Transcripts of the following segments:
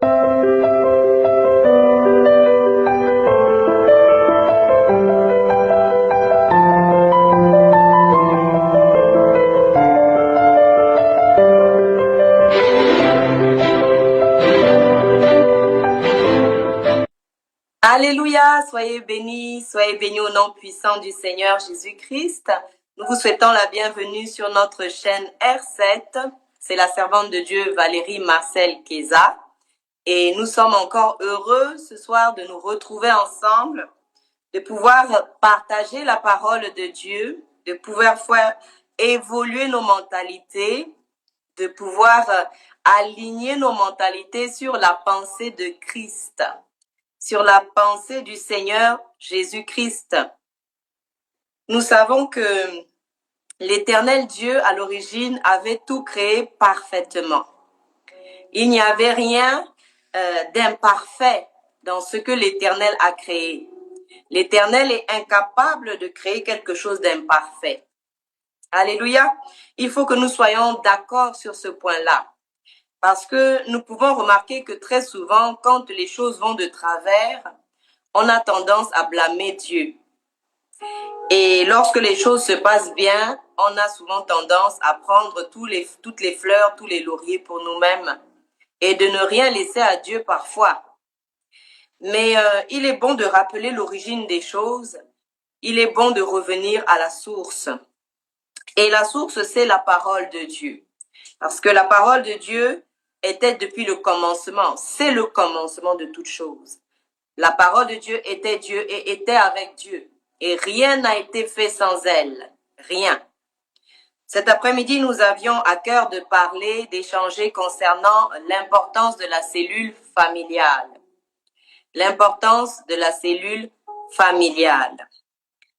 Alléluia, soyez bénis au nom puissant du Seigneur Jésus-Christ. Nous vous souhaitons la bienvenue sur notre chaîne R7. C'est la servante de Dieu Valérie Marcel Keza. Et nous sommes encore heureux ce soir de nous retrouver ensemble, de pouvoir partager la parole de Dieu, de pouvoir faire évoluer nos mentalités, de pouvoir aligner nos mentalités sur la pensée de Christ, sur la pensée du Seigneur Jésus-Christ. Nous savons que l'Éternel Dieu, à l'origine, avait tout créé parfaitement. Il n'y avait rien d'imparfait dans ce que l'Éternel a créé. L'Éternel est incapable de créer quelque chose d'imparfait. Alléluia. Il faut que nous soyons d'accord sur ce point-là. Parce que nous pouvons remarquer que très souvent, quand les choses vont de travers, on a tendance à blâmer Dieu. Et lorsque les choses se passent bien, on a souvent tendance à prendre toutes les fleurs, tous les lauriers pour nous-mêmes et de ne rien laisser à Dieu parfois. Mais il est bon de rappeler l'origine des choses. Il est bon de revenir à la source. Et la source, c'est la parole de Dieu. Parce que la parole de Dieu était depuis le commencement. C'est le commencement de toutes choses. La parole de Dieu était Dieu et était avec Dieu. Et rien n'a été fait sans elle. Rien. Cet après-midi, nous avions à cœur de parler, d'échanger concernant l'importance de la cellule familiale. L'importance de la cellule familiale.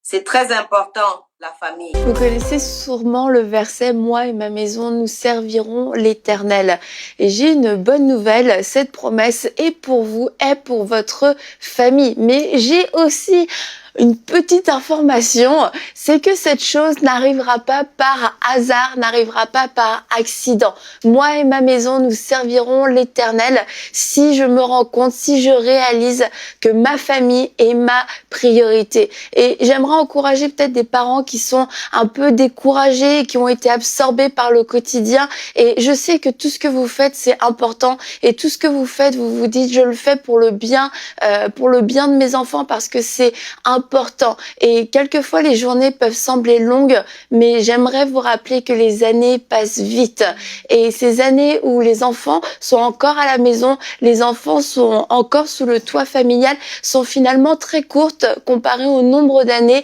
C'est très important, la famille. Vous connaissez sûrement le verset « Moi et ma maison, nous servirons l'Éternel ». Et j'ai une bonne nouvelle, cette promesse est pour vous, est pour votre famille. Mais j'ai aussi une petite information, c'est que cette chose n'arrivera pas par hasard, n'arrivera pas par accident. Moi et ma maison, nous servirons l'Éternel si je me rends compte, si je réalise que ma famille est ma priorité. Et j'aimerais encourager peut-être des parents qui sont un peu découragés, qui ont été absorbés par le quotidien. Et je sais que tout ce que vous faites, c'est important. Et tout ce que vous faites, vous vous dites, je le fais pour le bien de mes enfants parce que c'est important. Et quelquefois, les journées peuvent sembler longues, mais j'aimerais vous rappeler que les années passent vite. Et ces années où les enfants sont encore à la maison, les enfants sont encore sous le toit familial, sont finalement très courtes comparées au nombre d'années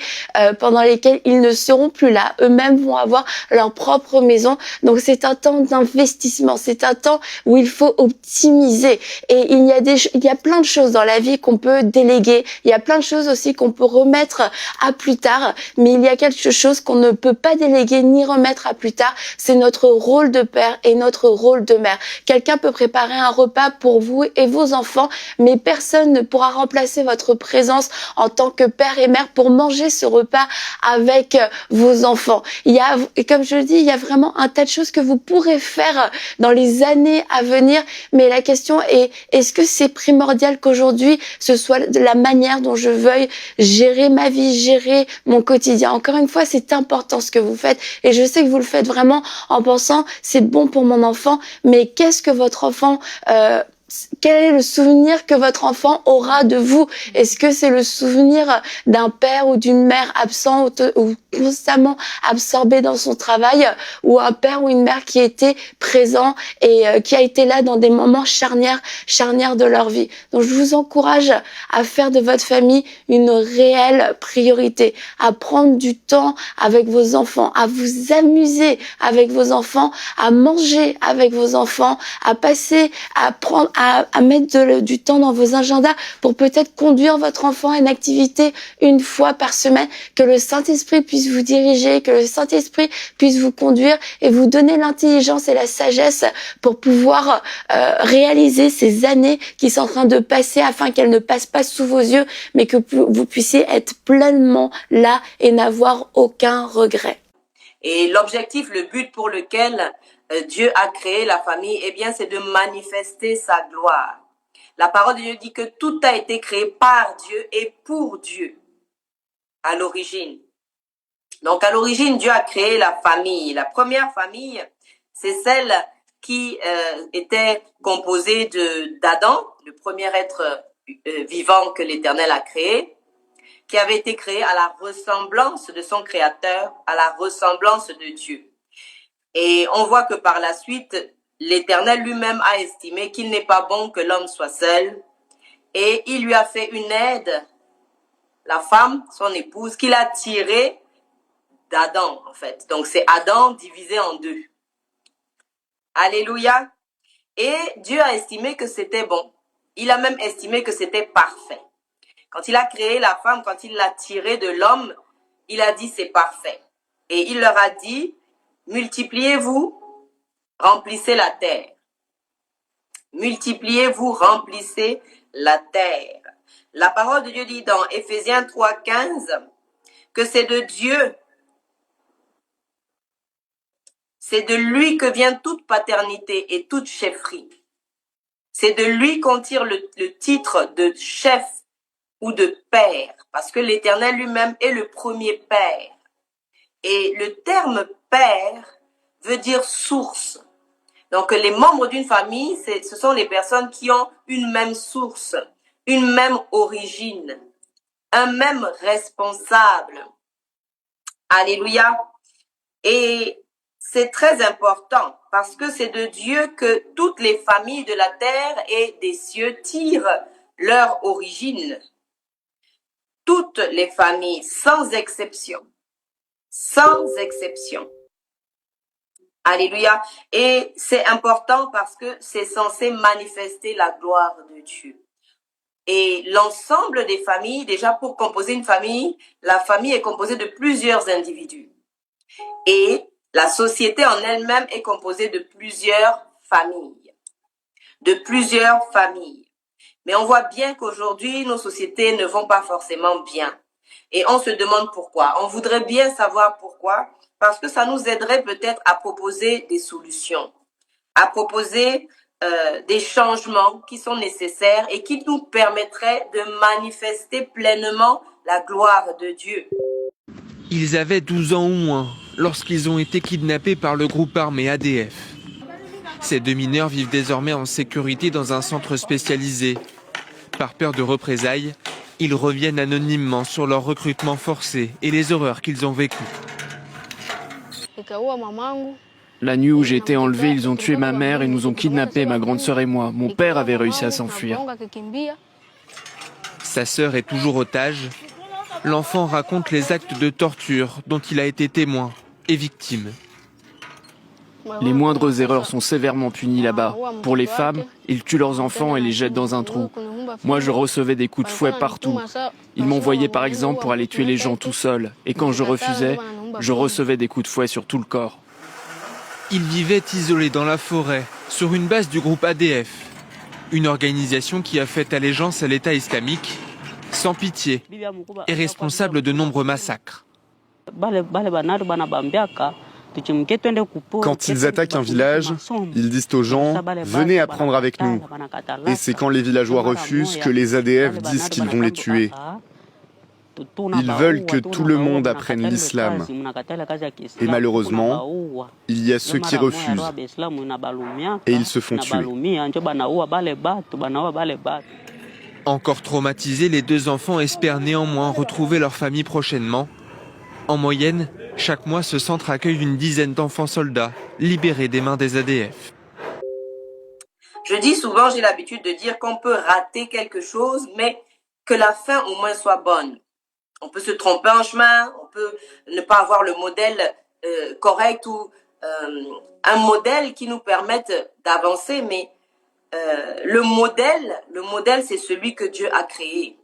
pendant lesquelles ils ne seront plus là. Eux-mêmes vont avoir leur propre maison. Donc, c'est un temps d'investissement. C'est un temps où il faut optimiser. Et il y a plein de choses dans la vie qu'on peut déléguer. Il y a plein de choses aussi qu'on peut remettre à plus tard, mais il y a quelque chose qu'on ne peut pas déléguer ni remettre à plus tard, c'est notre rôle de père et notre rôle de mère. Quelqu'un peut préparer un repas pour vous et vos enfants, mais personne ne pourra remplacer votre présence en tant que père et mère pour manger ce repas avec vos enfants. Et comme je le dis, il y a vraiment un tas de choses que vous pourrez faire dans les années à venir, mais la question est, est-ce que c'est primordial qu'aujourd'hui, ce soit la manière dont je veuille gérer ma vie, gérer mon quotidien. Encore une fois, c'est important ce que vous faites et je sais que vous le faites vraiment en pensant c'est bon pour mon enfant, mais qu'est-ce que votre enfant quel est le souvenir que votre enfant aura de vous? Est-ce que c'est le souvenir d'un père ou d'une mère absent ou constamment absorbé dans son travail, ou un père ou une mère qui était présent et qui a été là dans des moments charnières de leur vie? Donc je vous encourage à faire de votre famille une réelle priorité, à prendre du temps avec vos enfants, à vous amuser avec vos enfants, à manger avec vos enfants, à mettre du temps dans vos agendas pour peut-être conduire votre enfant à une activité une fois par semaine, que le Saint-Esprit puisse vous diriger, que le Saint-Esprit puisse vous conduire et vous donner l'intelligence et la sagesse pour pouvoir réaliser ces années qui sont en train de passer afin qu'elles ne passent pas sous vos yeux, mais que vous puissiez être pleinement là et n'avoir aucun regret. Et l'objectif, le but pour lequel Dieu a créé la famille, eh bien, c'est de manifester sa gloire. La parole de Dieu dit que tout a été créé par Dieu et pour Dieu à l'origine. Donc à l'origine, Dieu a créé la famille. La première famille, c'est celle qui était composée d'Adam, le premier être vivant que l'Éternel a créé, qui avait été créé à la ressemblance de son Créateur, à la ressemblance de Dieu. Et on voit que par la suite, l'Éternel lui-même a estimé qu'il n'est pas bon que l'homme soit seul, et il lui a fait une aide, la femme, son épouse, qu'il a tirée d'Adam, en fait. Donc c'est Adam divisé en deux. Alléluia. Et Dieu a estimé que c'était bon. Il a même estimé que c'était parfait. Quand il a créé la femme, quand il l'a tirée de l'homme, il a dit c'est parfait. Et il leur a dit, multipliez-vous, remplissez la terre. Multipliez-vous, remplissez la terre. La parole de Dieu dit dans Éphésiens 3:15 que c'est de Dieu, c'est de lui que vient toute paternité et toute chefferie. C'est de lui qu'on tire le titre de chef ou de père, parce que l'Éternel lui-même est le premier père. Et le terme père veut dire source. Donc les membres d'une famille, ce sont les personnes qui ont une même source, une même origine, un même responsable. Alléluia. Et c'est très important parce que c'est de Dieu que toutes les familles de la terre et des cieux tirent leur origine. Toutes les familles, sans exception. Sans exception. Alléluia. Et c'est important parce que c'est censé manifester la gloire de Dieu. Et l'ensemble des familles, déjà pour composer une famille, la famille est composée de plusieurs individus. Et la société en elle-même est composée de plusieurs familles. De plusieurs familles. Mais on voit bien qu'aujourd'hui, nos sociétés ne vont pas forcément bien. Et on se demande pourquoi. On voudrait bien savoir pourquoi, parce que ça nous aiderait peut-être à proposer des solutions, à proposer des changements qui sont nécessaires et qui nous permettraient de manifester pleinement la gloire de Dieu. Ils avaient 12 ans ou moins lorsqu'ils ont été kidnappés par le groupe armé ADF. Ces deux mineurs vivent désormais en sécurité dans un centre spécialisé. Par peur de représailles, ils reviennent anonymement sur leur recrutement forcé et les horreurs qu'ils ont vécues. La nuit où j'ai été enlevé, ils ont tué ma mère et nous ont kidnappé, ma grande sœur et moi. Mon père avait réussi à s'enfuir. Sa sœur est toujours otage. L'enfant raconte les actes de torture dont il a été témoin et victime. Les moindres erreurs sont sévèrement punies là-bas. Pour les femmes, ils tuent leurs enfants et les jettent dans un trou. Moi, je recevais des coups de fouet partout. Ils m'envoyaient par exemple pour aller tuer les gens tout seul. Et quand je refusais, je recevais des coups de fouet sur tout le corps. Ils vivaient isolés dans la forêt, sur une base du groupe ADF. Une organisation qui a fait allégeance à l'État islamique, sans pitié, et responsable de nombreux massacres. Quand ils attaquent un village, ils disent aux gens « Venez apprendre avec nous ». Et c'est quand les villageois refusent que les ADF disent qu'ils vont les tuer. Ils veulent que tout le monde apprenne l'islam. Et malheureusement, il y a ceux qui refusent. Et ils se font tuer. Encore traumatisés, les deux enfants espèrent néanmoins retrouver leur famille prochainement. En moyenne, chaque mois, ce centre accueille une dizaine d'enfants soldats libérés des mains des ADF. Je dis souvent, j'ai l'habitude de dire qu'on peut rater quelque chose, mais que la fin au moins soit bonne. On peut se tromper en chemin, on peut ne pas avoir le modèle correct ou un modèle qui nous permette d'avancer, mais le modèle, c'est celui que Dieu a créé.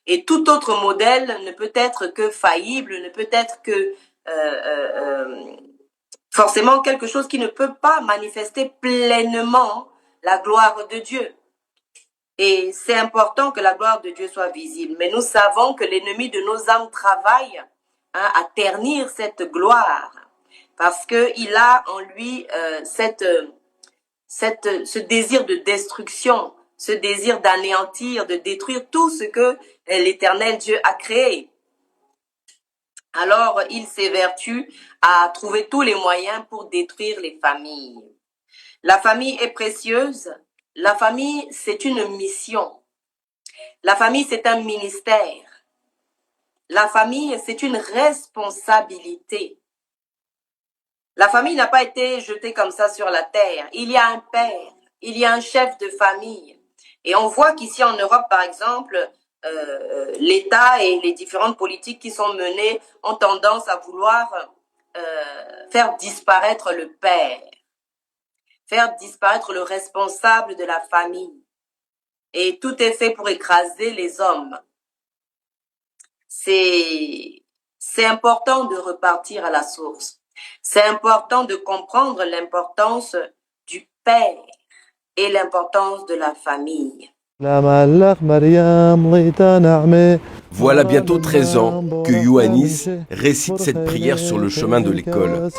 Et tout autre modèle ne peut être que faillible, ne peut être que forcément quelque chose qui ne peut pas manifester pleinement la gloire de Dieu. Et c'est important que la gloire de Dieu soit visible. Mais nous savons que l'ennemi de nos âmes travaille à ternir cette gloire. Parce qu'il a en lui ce désir de destruction, ce désir d'anéantir, de détruire tout ce que l'Éternel Dieu a créé. Alors, il s'évertue à trouver tous les moyens pour détruire les familles. La famille est précieuse. La famille, c'est une mission. La famille, c'est un ministère. La famille, c'est une responsabilité. La famille n'a pas été jetée comme ça sur la terre. Il y a un père, il y a un chef de famille. Et on voit qu'ici en Europe, par exemple, l'État et les différentes politiques qui sont menées ont tendance à vouloir faire disparaître le père, faire disparaître le responsable de la famille. Et tout est fait pour écraser les hommes. C'est important de repartir à la source. C'est important de comprendre l'importance du père et l'importance de la famille. Voilà bientôt 13 ans que Ioannis récite cette prière sur le chemin de l'école.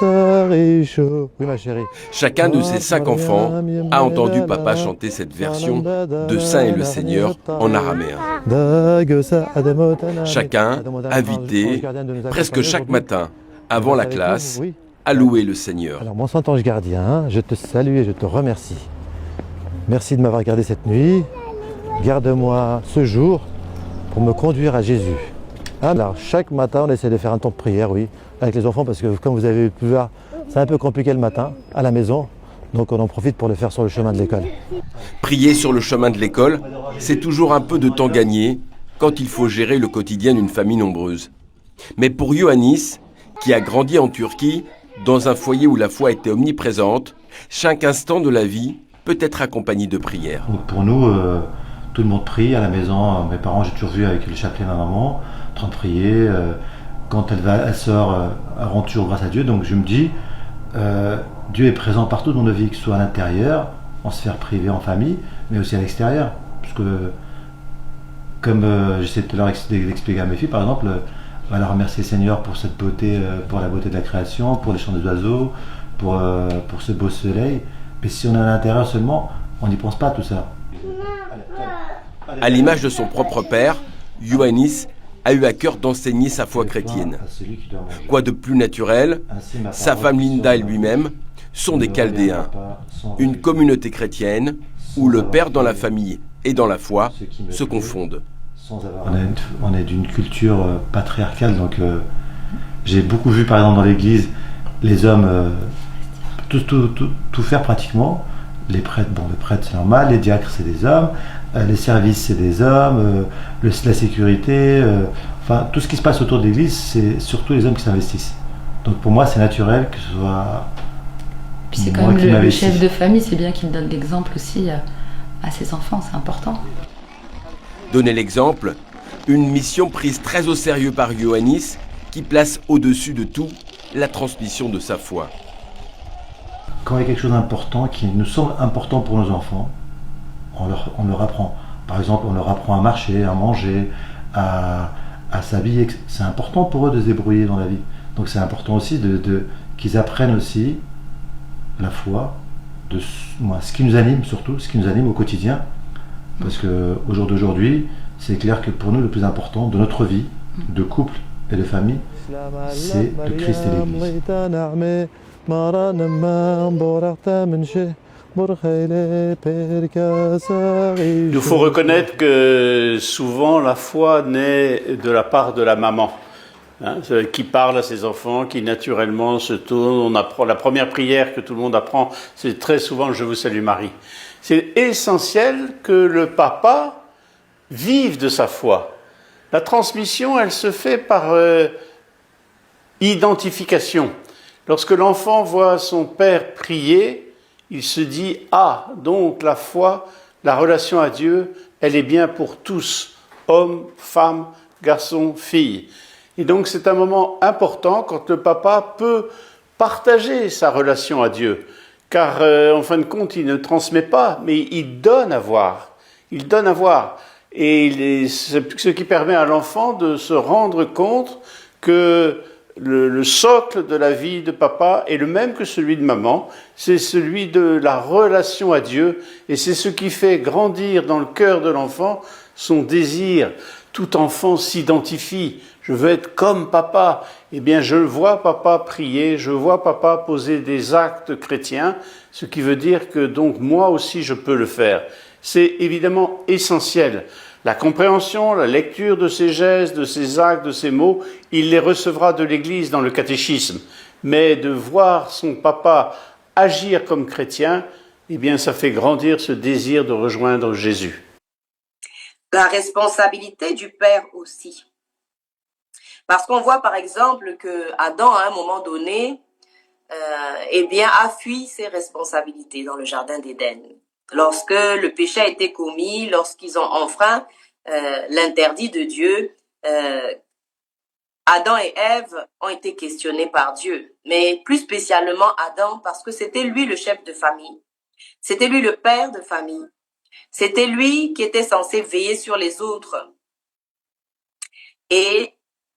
Chacun de ses 5 enfants a entendu papa chanter cette version de Saint est le Seigneur en araméen. Chacun, invité, presque chaque matin, avant la classe, à louer le Seigneur. Alors mon Saint-Ange gardien, je te salue et je te remercie. Merci de m'avoir gardé cette nuit. Garde-moi ce jour pour me conduire à Jésus. Alors chaque matin on essaie de faire un temps de prière, oui, avec les enfants parce que comme vous avez pu voir, c'est un peu compliqué le matin à la maison. Donc on en profite pour le faire sur le chemin de l'école. Prier sur le chemin de l'école, c'est toujours un peu de temps gagné quand il faut gérer le quotidien d'une famille nombreuse. Mais pour Ioannis, qui a grandi en Turquie, dans un foyer où la foi était omniprésente, chaque instant de la vie peut être accompagné de prières. Donc pour nous, tout le monde prie à la maison. Mes parents, j'ai toujours vu avec le chapelet de ma maman, en train de prier. Quand elle sort, elle rend toujours grâce à Dieu. Donc je me dis, Dieu est présent partout dans nos vies, que ce soit à l'intérieur, en sphère privée, en famille, mais aussi à l'extérieur. Parce que, comme j'essaie tout à l'heure d'expliquer à mes filles, par exemple, on va remercier le Seigneur pour cette beauté, pour la beauté de la création, pour les chants des oiseaux, pour ce beau soleil. Mais si on est à l'intérieur seulement, on n'y pense pas à tout ça. À l'image de son propre père, Ioannis a eu à cœur d'enseigner sa foi chrétienne. Quoi de plus naturel, sa femme Linda et lui-même sont des Chaldéens, une communauté chrétienne où le père dans la famille et dans la foi se confondent. On est d'une culture patriarcale, donc j'ai beaucoup vu par exemple dans l'église les hommes tout faire pratiquement. Les prêtres, c'est normal, les diacres c'est des hommes, les services c'est des hommes, la sécurité, enfin tout ce qui se passe autour de l'église c'est surtout les hommes qui s'investissent. Donc pour moi c'est naturel que ce soit. Puis c'est quand même le chef de famille, c'est bien qu'il donne l'exemple aussi à ses enfants, c'est important. Donner l'exemple, une mission prise très au sérieux par Ioannis qui place au-dessus de tout la transmission de sa foi. Quand il y a quelque chose d'important qui nous semble important pour nos enfants, on leur apprend. Par exemple, on leur apprend à marcher, à manger, à s'habiller. C'est important pour eux de se débrouiller dans la vie. Donc c'est important aussi qu'ils apprennent aussi la foi, ce qui nous anime surtout, ce qui nous anime au quotidien. Parce qu'au jour d'aujourd'hui, c'est clair que pour nous, le plus important de notre vie, de couple et de famille, c'est le Christ et l'Église. Il faut reconnaître que souvent la foi naît de la part de la maman, qui parle à ses enfants, qui naturellement se tourne. On apprend, la première prière que tout le monde apprend, c'est très souvent « Je vous salue Marie ». C'est essentiel que le papa vive de sa foi. La transmission, elle se fait par identification. Lorsque l'enfant voit son père prier, il se dit « Ah, donc la foi, la relation à Dieu, elle est bien pour tous, hommes, femmes, garçons, filles. » Et donc c'est un moment important quand le papa peut partager sa relation à Dieu. Car en fin de compte, il ne transmet pas, mais il donne à voir. Il donne à voir. Et c'est ce qui permet à l'enfant de se rendre compte que le socle de la vie de papa est le même que celui de maman, c'est celui de la relation à Dieu, et c'est ce qui fait grandir dans le cœur de l'enfant son désir. Tout enfant s'identifie, je veux être comme papa. Eh bien, je vois papa prier, je vois papa poser des actes chrétiens, ce qui veut dire que donc moi aussi je peux le faire. C'est évidemment essentiel. La compréhension, la lecture de ses gestes, de ses actes, de ses mots, il les recevra de l'Église dans le catéchisme. Mais de voir son papa agir comme chrétien, eh bien, ça fait grandir ce désir de rejoindre Jésus. La responsabilité du père aussi. Parce qu'on voit par exemple que Adam, à un moment donné, eh bien, a fui ses responsabilités dans le jardin d'Éden. Lorsque le péché a été commis, lorsqu'ils ont enfreint l'interdit de Dieu, Adam et Ève ont été questionnés par Dieu. Mais plus spécialement Adam, parce que c'était lui le chef de famille. C'était lui le père de famille. C'était lui qui était censé veiller sur les autres. Et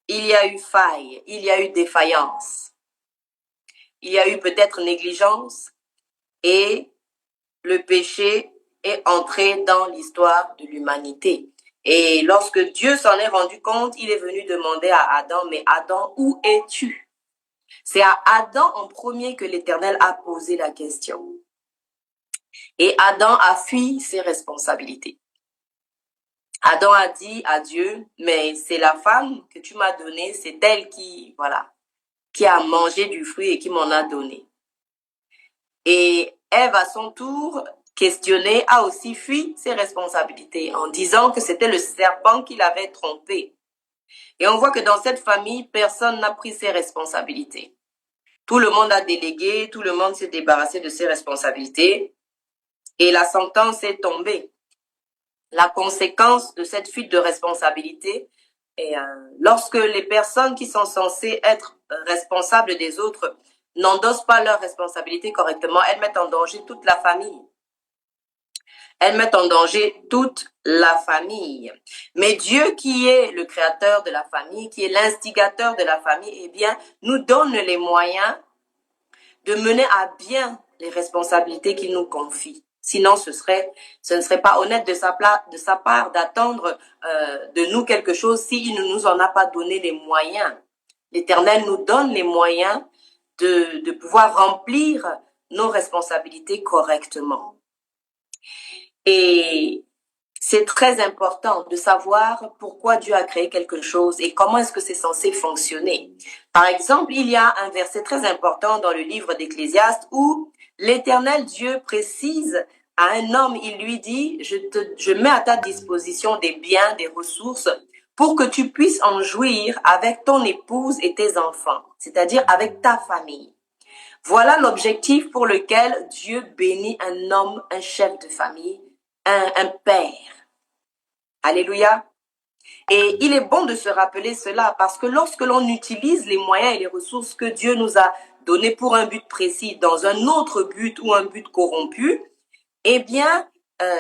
il y a eu faille, il y a eu défaillance. Il y a eu peut-être négligence et le péché est entré dans l'histoire de l'humanité. Et lorsque Dieu s'en est rendu compte, il est venu demander à Adam, mais Adam, où es-tu? C'est à Adam en premier que l'Éternel a posé la question. Et Adam a fui ses responsabilités. Adam a dit à Dieu, mais c'est la femme que tu m'as donnée, c'est elle qui a mangé du fruit et qui m'en a donné. Et Ève, à son tour, questionnée, a aussi fui ses responsabilités en disant que c'était le serpent qui l'avait trompée. Et on voit que dans cette famille, personne n'a pris ses responsabilités. Tout le monde a délégué, tout le monde s'est débarrassé de ses responsabilités et la sentence est tombée. La conséquence de cette fuite de responsabilité est lorsque les personnes qui sont censées être responsables des autres n'endossent pas leurs responsabilités correctement, elles mettent en danger toute la famille. Elles mettent en danger toute la famille. Mais Dieu qui est le créateur de la famille, qui est l'instigateur de la famille, eh bien, nous donne les moyens de mener à bien les responsabilités qu'il nous confie. Sinon, ce ne serait pas honnête de sa part d'attendre de nous quelque chose s'il ne nous en a pas donné les moyens. L'Éternel nous donne les moyens de pouvoir remplir nos responsabilités correctement. Et c'est très important de savoir pourquoi Dieu a créé quelque chose et comment est-ce que c'est censé fonctionner. Par exemple, il y a un verset très important dans le livre d'Ecclésiaste où l'Éternel Dieu précise à un homme, il lui dit, je mets à ta disposition des biens, des ressources pour que tu puisses en jouir avec ton épouse et tes enfants, c'est-à-dire avec ta famille. Voilà l'objectif pour lequel Dieu bénit un homme, un chef de famille, un père. Alléluia. Et il est bon de se rappeler cela parce que lorsque l'on utilise les moyens et les ressources que Dieu nous a donnés pour un but précis dans un autre but ou un but corrompu, eh bien,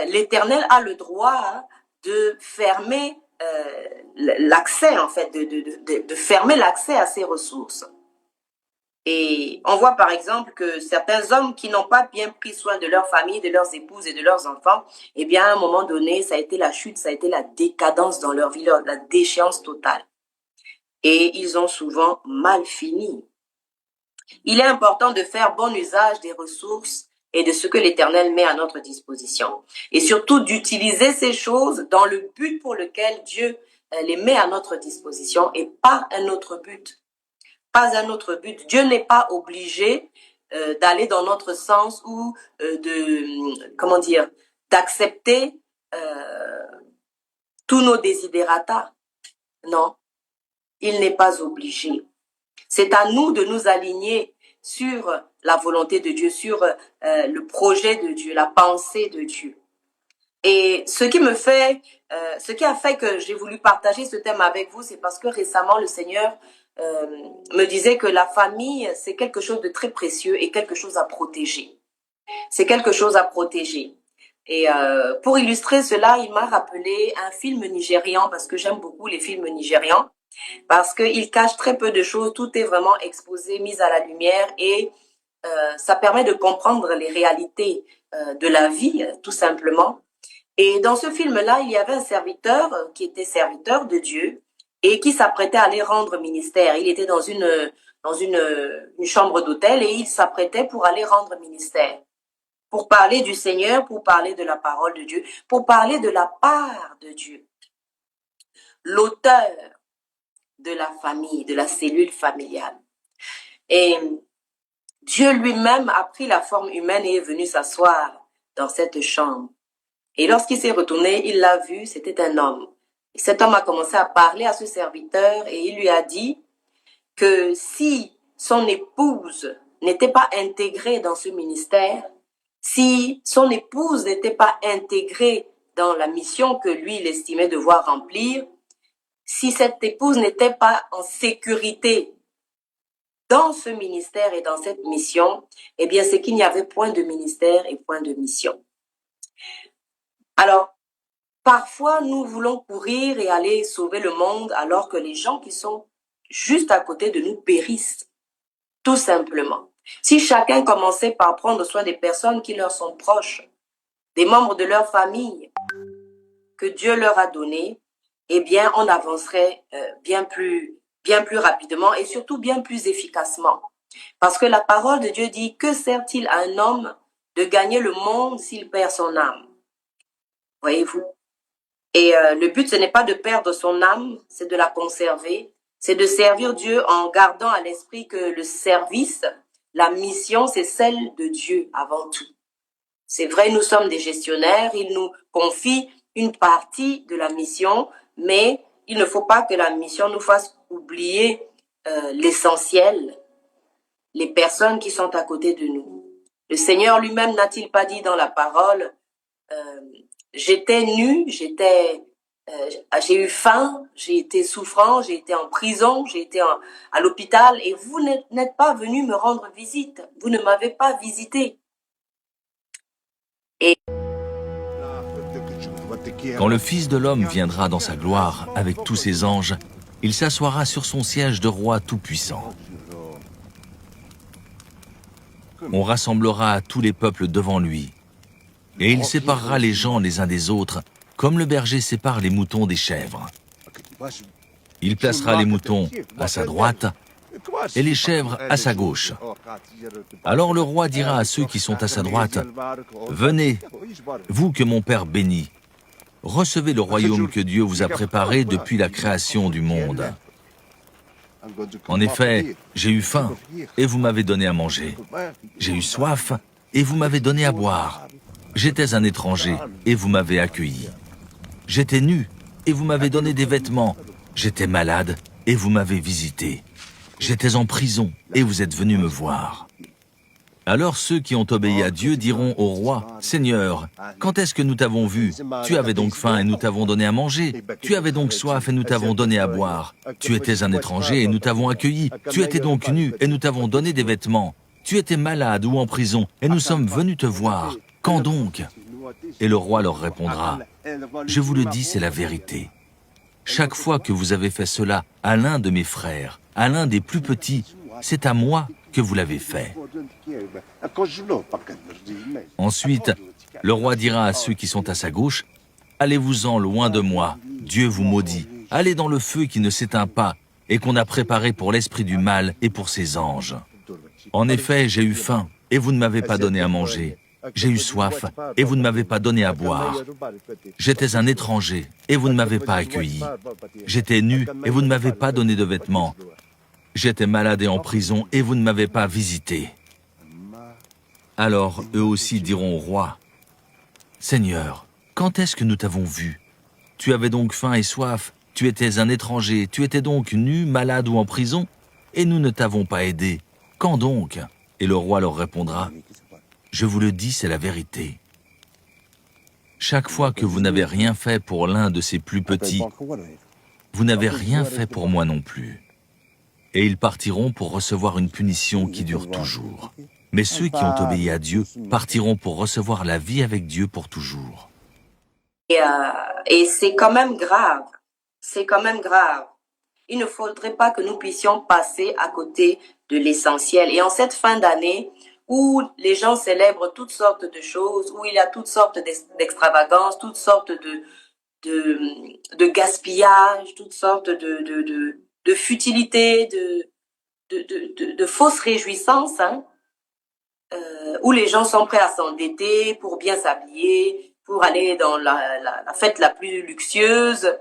l'Éternel a le droit de fermer l'accès, en fait, de fermer l'accès à ces ressources. Et on voit par exemple que certains hommes qui n'ont pas bien pris soin de leur famille, de leurs épouses et de leurs enfants, eh bien, à un moment donné, ça a été la chute, ça a été la décadence dans leur vie, la déchéance totale. Et ils ont souvent mal fini. Il est important de faire bon usage des ressources et de ce que l'Éternel met à notre disposition. Et surtout d'utiliser ces choses dans le but pour lequel Dieu les met à notre disposition et pas un autre but. Pas un autre but. Dieu n'est pas obligé d'aller dans notre sens ou d'accepter tous nos desiderata. Non, il n'est pas obligé. C'est à nous de nous aligner sur la volonté de Dieu, sur le projet de Dieu, la pensée de Dieu. Et ce qui a fait que j'ai voulu partager ce thème avec vous, c'est parce que récemment, le Seigneur me disait que la famille, c'est quelque chose de très précieux et quelque chose à protéger. C'est quelque chose à protéger. Et pour illustrer cela, il m'a rappelé un film nigérian, parce que j'aime beaucoup les films nigérians. parce qu'il cache très peu de choses, tout est vraiment exposé, mis à la lumière et ça permet de comprendre les réalités de la vie, tout simplement. Et dans ce film-là, il y avait un serviteur qui était serviteur de Dieu et qui s'apprêtait à aller rendre ministère. Il était dans une chambre d'hôtel et il s'apprêtait pour aller rendre ministère, pour parler du Seigneur, pour parler de la parole de Dieu, pour parler de la part de Dieu. L'auteur de la famille, de la cellule familiale. Et Dieu lui-même a pris la forme humaine et est venu s'asseoir dans cette chambre. Et lorsqu'il s'est retourné, il l'a vu, c'était un homme. Et cet homme a commencé à parler à ce serviteur et il lui a dit que si son épouse n'était pas intégrée dans ce ministère, si son épouse n'était pas intégrée dans la mission que lui, il estimait devoir remplir, si cette épouse n'était pas en sécurité dans ce ministère et dans cette mission, eh bien, c'est qu'il n'y avait point de ministère et point de mission. Alors, parfois, nous voulons courir et aller sauver le monde alors que les gens qui sont juste à côté de nous périssent, tout simplement. Si chacun commençait par prendre soin des personnes qui leur sont proches, des membres de leur famille que Dieu leur a donnés, eh bien, on avancerait bien plus rapidement et surtout bien plus efficacement. Parce que la parole de Dieu dit, que sert-il à un homme de gagner le monde s'il perd son âme? Voyez-vous? Et le but, ce n'est pas de perdre son âme, c'est de la conserver, c'est de servir Dieu en gardant à l'esprit que le service, la mission, c'est celle de Dieu avant tout. C'est vrai, nous sommes des gestionnaires, il nous confie une partie de la mission, mais il ne faut pas que la mission nous fasse oublier l'essentiel, les personnes qui sont à côté de nous. Le Seigneur lui-même n'a-t-il pas dit dans la parole, j'étais nu, j'ai eu faim, j'ai été souffrant, j'ai été en prison, j'ai été à l'hôpital et vous n'êtes pas venu me rendre visite, vous ne m'avez pas visité. Et quand le Fils de l'homme viendra dans sa gloire avec tous ses anges, il s'assoira sur son siège de roi tout-puissant. On rassemblera tous les peuples devant lui, et il séparera les gens les uns des autres, comme le berger sépare les moutons des chèvres. Il placera les moutons à sa droite et les chèvres à sa gauche. Alors le roi dira à ceux qui sont à sa droite, « Venez, vous que mon Père bénit, recevez le royaume que Dieu vous a préparé depuis la création du monde. En effet, j'ai eu faim et vous m'avez donné à manger. J'ai eu soif et vous m'avez donné à boire. J'étais un étranger et vous m'avez accueilli. J'étais nu et vous m'avez donné des vêtements. J'étais malade et vous m'avez visité. J'étais en prison et vous êtes venus me voir. » Alors ceux qui ont obéi à Dieu diront au roi, « Seigneur, quand est-ce que nous t'avons vu? Tu avais donc faim et nous t'avons donné à manger. Tu avais donc soif et nous t'avons donné à boire. Tu étais un étranger et nous t'avons accueilli. Tu étais donc nu et nous t'avons donné des vêtements. Tu étais malade ou en prison et nous sommes venus te voir. Quand donc ?» Et le roi leur répondra, « Je vous le dis, c'est la vérité. Chaque fois que vous avez fait cela à l'un de mes frères, à l'un des plus petits, c'est à moi que vous l'avez fait. » Ensuite, le roi dira à ceux qui sont à sa gauche, « Allez-vous-en loin de moi, Dieu vous maudit. Allez dans le feu qui ne s'éteint pas et qu'on a préparé pour l'esprit du mal et pour ses anges. En effet, j'ai eu faim et vous ne m'avez pas donné à manger. J'ai eu soif et vous ne m'avez pas donné à boire. J'étais un étranger et vous ne m'avez pas accueilli. J'étais nu et vous ne m'avez pas donné de vêtements. J'étais malade et en prison et vous ne m'avez pas visité. » Alors eux aussi diront au roi, « Seigneur, quand est-ce que nous t'avons vu? Tu avais donc faim et soif, tu étais un étranger, tu étais donc nu, malade ou en prison, et nous ne t'avons pas aidé. Quand donc ?» Et le roi leur répondra, « Je vous le dis, c'est la vérité. Chaque fois que vous n'avez rien fait pour l'un de ces plus petits, vous n'avez rien fait pour moi non plus. » Et ils partiront pour recevoir une punition qui dure toujours. Mais ceux qui ont obéi à Dieu partiront pour recevoir la vie avec Dieu pour toujours. Et c'est quand même grave. C'est quand même grave. il ne faudrait pas que nous puissions passer à côté de l'essentiel. Et en cette fin d'année, où les gens célèbrent toutes sortes de choses, où il y a toutes sortes d'extravagances, toutes sortes de gaspillage, toutes sortes de futilités, de fausses réjouissances, hein, où les gens sont prêts à s'endetter pour bien s'habiller, pour aller dans la fête la plus luxueuse.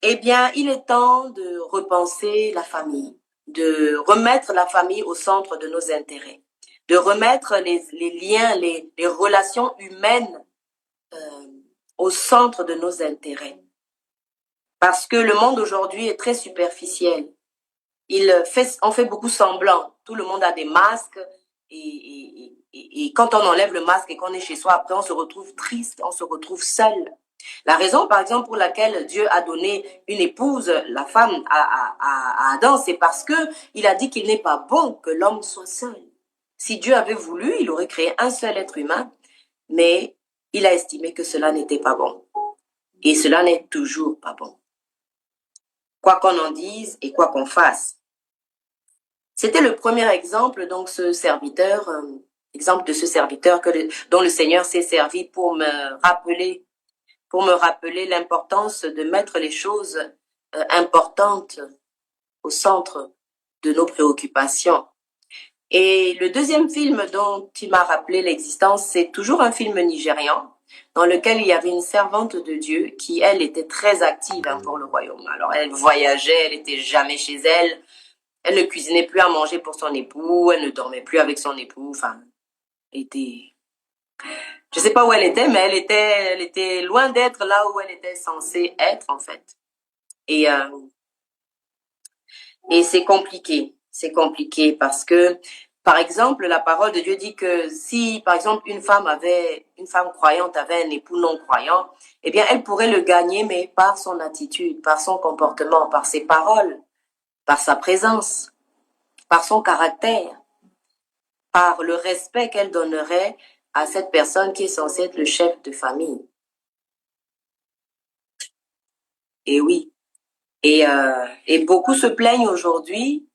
Eh bien, il est temps de repenser la famille, de remettre la famille au centre de nos intérêts, de remettre les liens, les relations humaines au centre de nos intérêts. Parce que le monde aujourd'hui est très superficiel. On fait beaucoup semblant. Tout le monde a des masques et quand on enlève le masque et qu'on est chez soi, après on se retrouve triste, on se retrouve seul. La raison, par exemple, pour laquelle Dieu a donné une épouse, la femme, à Adam, c'est parce que il a dit qu'il n'est pas bon que l'homme soit seul. Si Dieu avait voulu, il aurait créé un seul être humain, mais il a estimé que cela n'était pas bon. Et cela n'est toujours pas bon. Quoi qu'on en dise et quoi qu'on fasse. C'était le premier exemple, donc ce serviteur, exemple de ce serviteur dont le Seigneur s'est servi pour me rappeler l'importance de mettre les choses importantes au centre de nos préoccupations. Et le deuxième film dont il m'a rappelé l'existence, c'est toujours un film nigérian dans lequel il y avait une servante de Dieu qui, elle, était très active pour le royaume. Alors, elle voyageait, elle était jamais chez elle, elle ne cuisinait plus à manger pour son époux, elle ne dormait plus avec son époux, enfin, je sais pas où elle était, mais elle était loin d'être là où elle était censée être, en fait. Et c'est compliqué. C'est compliqué parce que, par exemple, la parole de Dieu dit que si, par exemple, une femme croyante avait un époux non croyant, eh bien, elle pourrait le gagner, mais par son attitude, par son comportement, par ses paroles, par sa présence, par son caractère, par le respect qu'elle donnerait à cette personne qui est censée être le chef de famille. Et oui. Et beaucoup se plaignent aujourd'hui,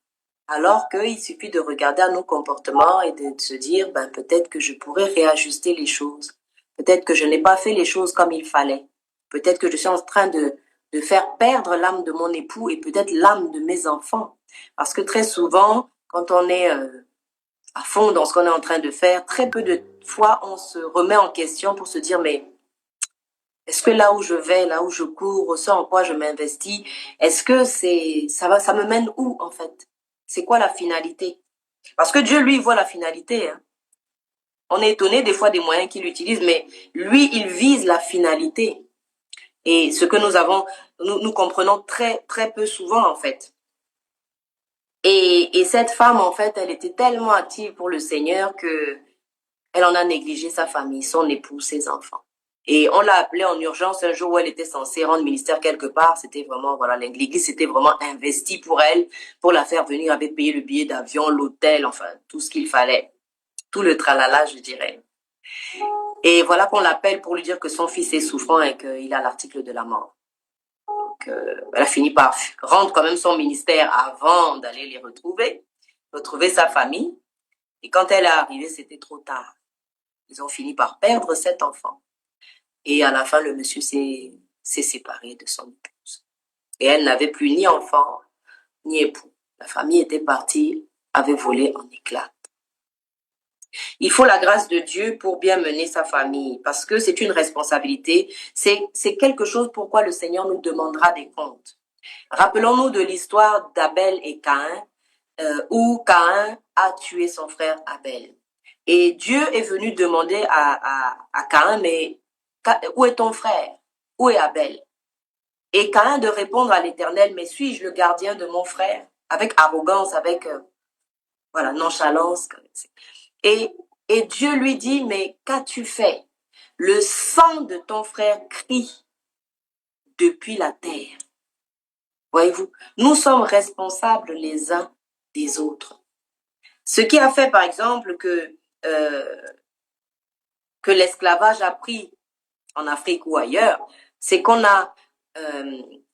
alors qu'il suffit de regarder à nos comportements et de se dire, peut-être que je pourrais réajuster les choses. Peut-être que je n'ai pas fait les choses comme il fallait. Peut-être que je suis en train de faire perdre l'âme de mon époux et peut-être l'âme de mes enfants. Parce que très souvent, quand on est à fond dans ce qu'on est en train de faire, très peu de fois on se remet en question pour se dire, mais est-ce que là où je vais, là où je cours, ce en quoi je m'investis, est-ce que ça me mène où en fait? C'est quoi la finalité? Parce que Dieu, lui, voit la finalité. Hein. On est étonné des fois des moyens qu'il utilise, mais lui, il vise la finalité. Et ce que nous comprenons très, très peu souvent en fait. Et cette femme, en fait, elle était tellement active pour le Seigneur que elle en a négligé sa famille, son époux, ses enfants. Et on l'a appelée en urgence un jour où elle était censée rendre ministère quelque part. C'était vraiment, voilà, l'église s'était vraiment investie pour elle, pour la faire venir, avait payé le billet d'avion, l'hôtel, enfin, tout ce qu'il fallait. Tout le tralala, je dirais. Et voilà qu'on l'appelle pour lui dire que son fils est souffrant et qu'il a l'article de la mort. Donc, elle a fini par rendre quand même son ministère avant d'aller les retrouver sa famille. Et quand elle est arrivée, c'était trop tard. Ils ont fini par perdre cet enfant. Et à la fin, le monsieur s'est séparé de son épouse. Et elle n'avait plus ni enfant, ni époux. La famille était partie, avait volé en éclats. Il faut la grâce de Dieu pour bien mener sa famille, parce que c'est une responsabilité. C'est quelque chose pourquoi le Seigneur nous demandera des comptes. Rappelons-nous de l'histoire d'Abel et Caïn, où Caïn a tué son frère Abel. Et Dieu est venu demander à Caïn, mais où est ton frère? Où est Abel? Et Caïn de répondre à l'Éternel, mais suis-je le gardien de mon frère? Avec arrogance, avec nonchalance. Et Dieu lui dit, mais qu'as-tu fait? Le sang de ton frère crie depuis la terre. Voyez-vous, nous sommes responsables les uns des autres. Ce qui a fait, par exemple, que l'esclavage a pris en Afrique ou ailleurs, c'est qu'on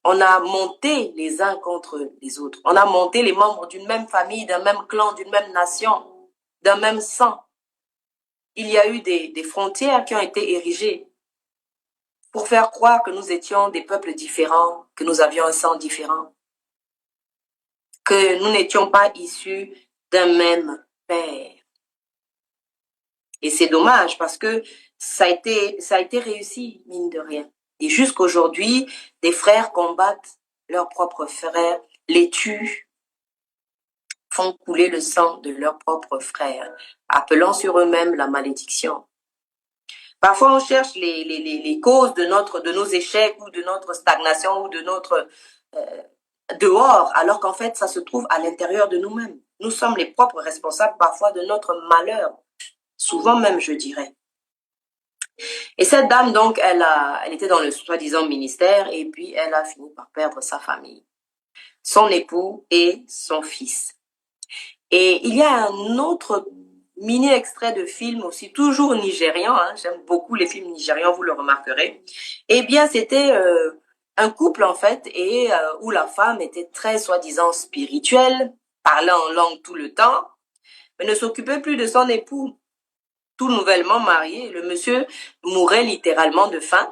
On a monté les uns contre les autres. On a monté les membres d'une même famille, d'un même clan, d'une même nation, d'un même sang. Il y a eu des frontières qui ont été érigées pour faire croire que nous étions des peuples différents, que nous avions un sang différent, que nous n'étions pas issus d'un même père. Et c'est dommage parce que ça a été réussi, mine de rien. Et jusqu'aujourd'hui, des frères combattent leurs propres frères, les tuent, font couler le sang de leurs propres frères, appelant sur eux-mêmes la malédiction. Parfois, on cherche les causes de nos échecs ou de notre stagnation ou de notre dehors, alors qu'en fait, ça se trouve à l'intérieur de nous-mêmes. Nous sommes les propres responsables parfois de notre malheur, souvent même, je dirais. Et cette dame, donc, elle était dans le soi-disant ministère et puis elle a fini par perdre sa famille, son époux et son fils. Et il y a un autre mini-extrait de film aussi, toujours nigérian, hein, j'aime beaucoup les films nigérians, vous le remarquerez. Eh bien, c'était un couple, en fait, et où la femme était très, soi-disant, spirituelle, parlait en langue tout le temps, mais ne s'occupait plus de son époux. Tout nouvellement marié, le monsieur mourait littéralement de faim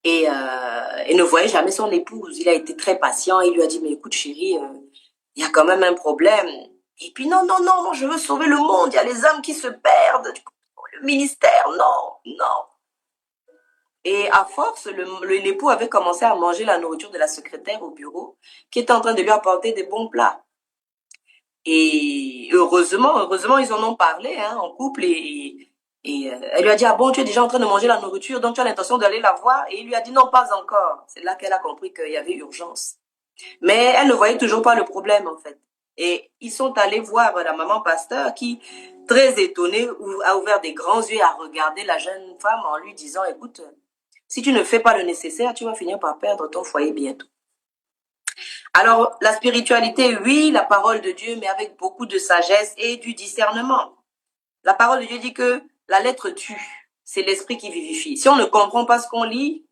et ne voyait jamais son épouse. Il a été très patient, il lui a dit, mais écoute chérie, il y a quand même un problème. Et puis non, je veux sauver le monde, il y a les âmes qui se perdent, le ministère, non. Et à force, l'époux avait commencé à manger la nourriture de la secrétaire au bureau, qui était en train de lui apporter des bons plats. Et heureusement, ils en ont parlé en couple et elle lui a dit, ah bon, tu es déjà en train de manger la nourriture, donc tu as l'intention d'aller la voir? Et il lui a dit, non, pas encore. C'est là qu'elle a compris qu'il y avait urgence. Mais elle ne voyait toujours pas le problème, en fait. Et ils sont allés voir la maman pasteur qui, très étonnée, a ouvert des grands yeux à regarder la jeune femme en lui disant, écoute, si tu ne fais pas le nécessaire, tu vas finir par perdre ton foyer bientôt. Alors, la spiritualité, oui, la parole de Dieu, mais avec beaucoup de sagesse et du discernement. La parole de Dieu dit que la lettre tue, c'est l'esprit qui vivifie. Si on ne comprend pas ce qu'on lit,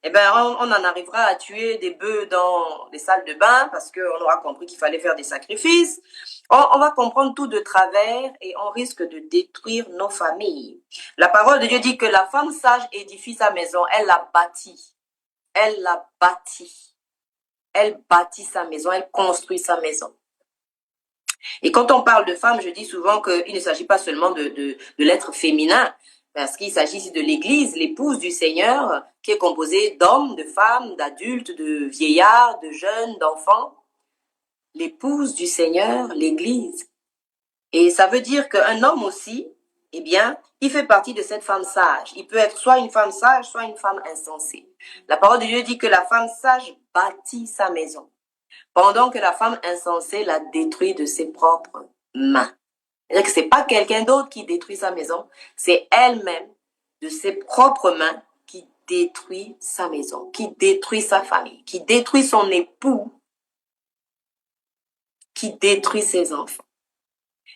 eh ben, on en arrivera à tuer des bœufs dans les salles de bain parce qu'on aura compris qu'il fallait faire des sacrifices. On va comprendre tout de travers et on risque de détruire nos familles. La parole de Dieu dit que la femme sage édifie sa maison, elle la bâtit. Elle la bâtit. Elle bâtit sa maison, elle construit sa maison. Et quand on parle de femme, je dis souvent qu'il ne s'agit pas seulement de l'être féminin, parce qu'il s'agit ici de l'Église, l'épouse du Seigneur, qui est composée d'hommes, de femmes, d'adultes, de vieillards, de jeunes, d'enfants. L'épouse du Seigneur, l'Église. Et ça veut dire qu'un homme aussi, eh bien, il fait partie de cette femme sage. Il peut être soit une femme sage, soit une femme insensée. La parole de Dieu dit que la femme sage bâtit sa maison, pendant que la femme insensée la détruit de ses propres mains. C'est-à-dire que c'est pas quelqu'un d'autre qui détruit sa maison, c'est elle-même, de ses propres mains, qui détruit sa maison, qui détruit sa famille, qui détruit son époux, qui détruit ses enfants.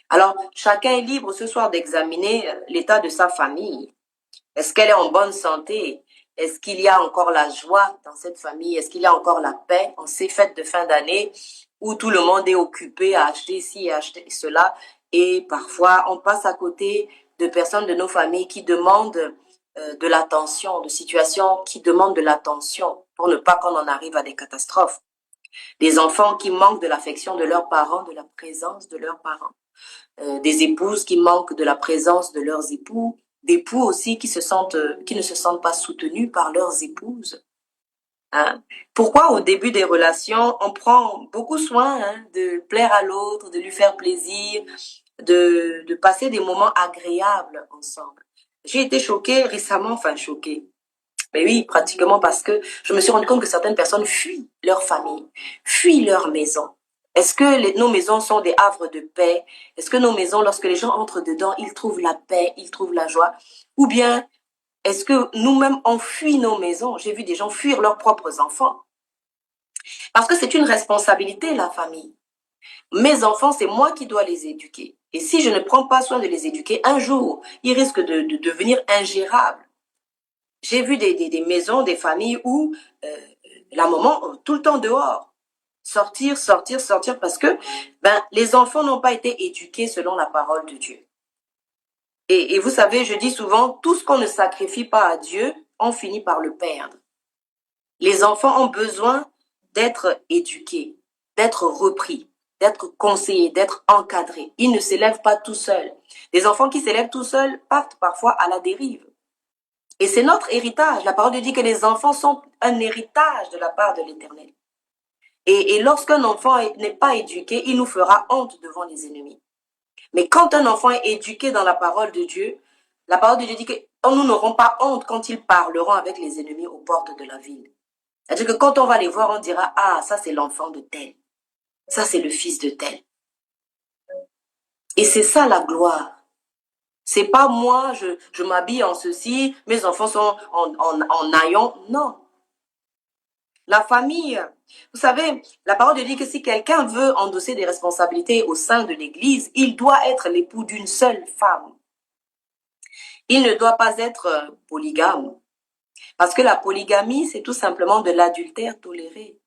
Alors, chacun est libre ce soir d'examiner l'état de sa famille. Est-ce qu'elle est en bonne santé? Est-ce qu'il y a encore la joie dans cette famille? Est-ce qu'il y a encore la paix en ces fêtes de fin d'année où tout le monde est occupé à acheter ci et acheter cela? Et parfois, on passe à côté de personnes de nos familles qui demandent de l'attention, de situations qui demandent de l'attention pour ne pas qu'on en arrive à des catastrophes. Des enfants qui manquent de l'affection de leurs parents, de la présence de leurs parents. Des épouses qui manquent de la présence de leurs époux, d'époux aussi qui ne se sentent pas soutenus par leurs épouses. Pourquoi au début des relations, on prend beaucoup soin de plaire à l'autre, de lui faire plaisir, de passer des moments agréables ensemble. J'ai été choquée récemment, mais oui, pratiquement parce que je me suis rendu compte que certaines personnes fuient leur famille, fuient leur maison. Est-ce que nos maisons sont des havres de paix? Est-ce que nos maisons, lorsque les gens entrent dedans, ils trouvent la paix, ils trouvent la joie? Ou bien, est-ce que nous-mêmes, on fuit nos maisons? J'ai vu des gens fuir leurs propres enfants. Parce que c'est une responsabilité, la famille. Mes enfants, c'est moi qui dois les éduquer. Et si je ne prends pas soin de les éduquer, un jour, ils risquent de devenir ingérables. J'ai vu des maisons, des familles où la maman, tout le temps dehors. Sortir, sortir, sortir, parce que les enfants n'ont pas été éduqués selon la parole de Dieu. Et vous savez, je dis souvent, tout ce qu'on ne sacrifie pas à Dieu, on finit par le perdre. Les enfants ont besoin d'être éduqués, d'être repris, d'être conseillés, d'être encadrés. Ils ne s'élèvent pas tout seuls. Les enfants qui s'élèvent tout seuls partent parfois à la dérive. Et c'est notre héritage. La parole dit que les enfants sont un héritage de la part de l'Éternel. Et lorsqu'un enfant n'est pas éduqué, il nous fera honte devant les ennemis. Mais quand un enfant est éduqué dans la parole de Dieu, la parole de Dieu dit que nous n'aurons pas honte quand ils parleront avec les ennemis aux portes de la ville. C'est-à-dire que quand on va les voir, on dira, ah, ça c'est l'enfant de tel. Ça c'est le fils de tel. Et c'est ça la gloire. C'est pas moi, je m'habille en ceci, mes enfants sont en haillons. Non. La famille, vous savez, la parole de Dieu dit que si quelqu'un veut endosser des responsabilités au sein de l'Église, il doit être l'époux d'une seule femme. Il ne doit pas être polygame. Parce que la polygamie, c'est tout simplement de l'adultère toléré.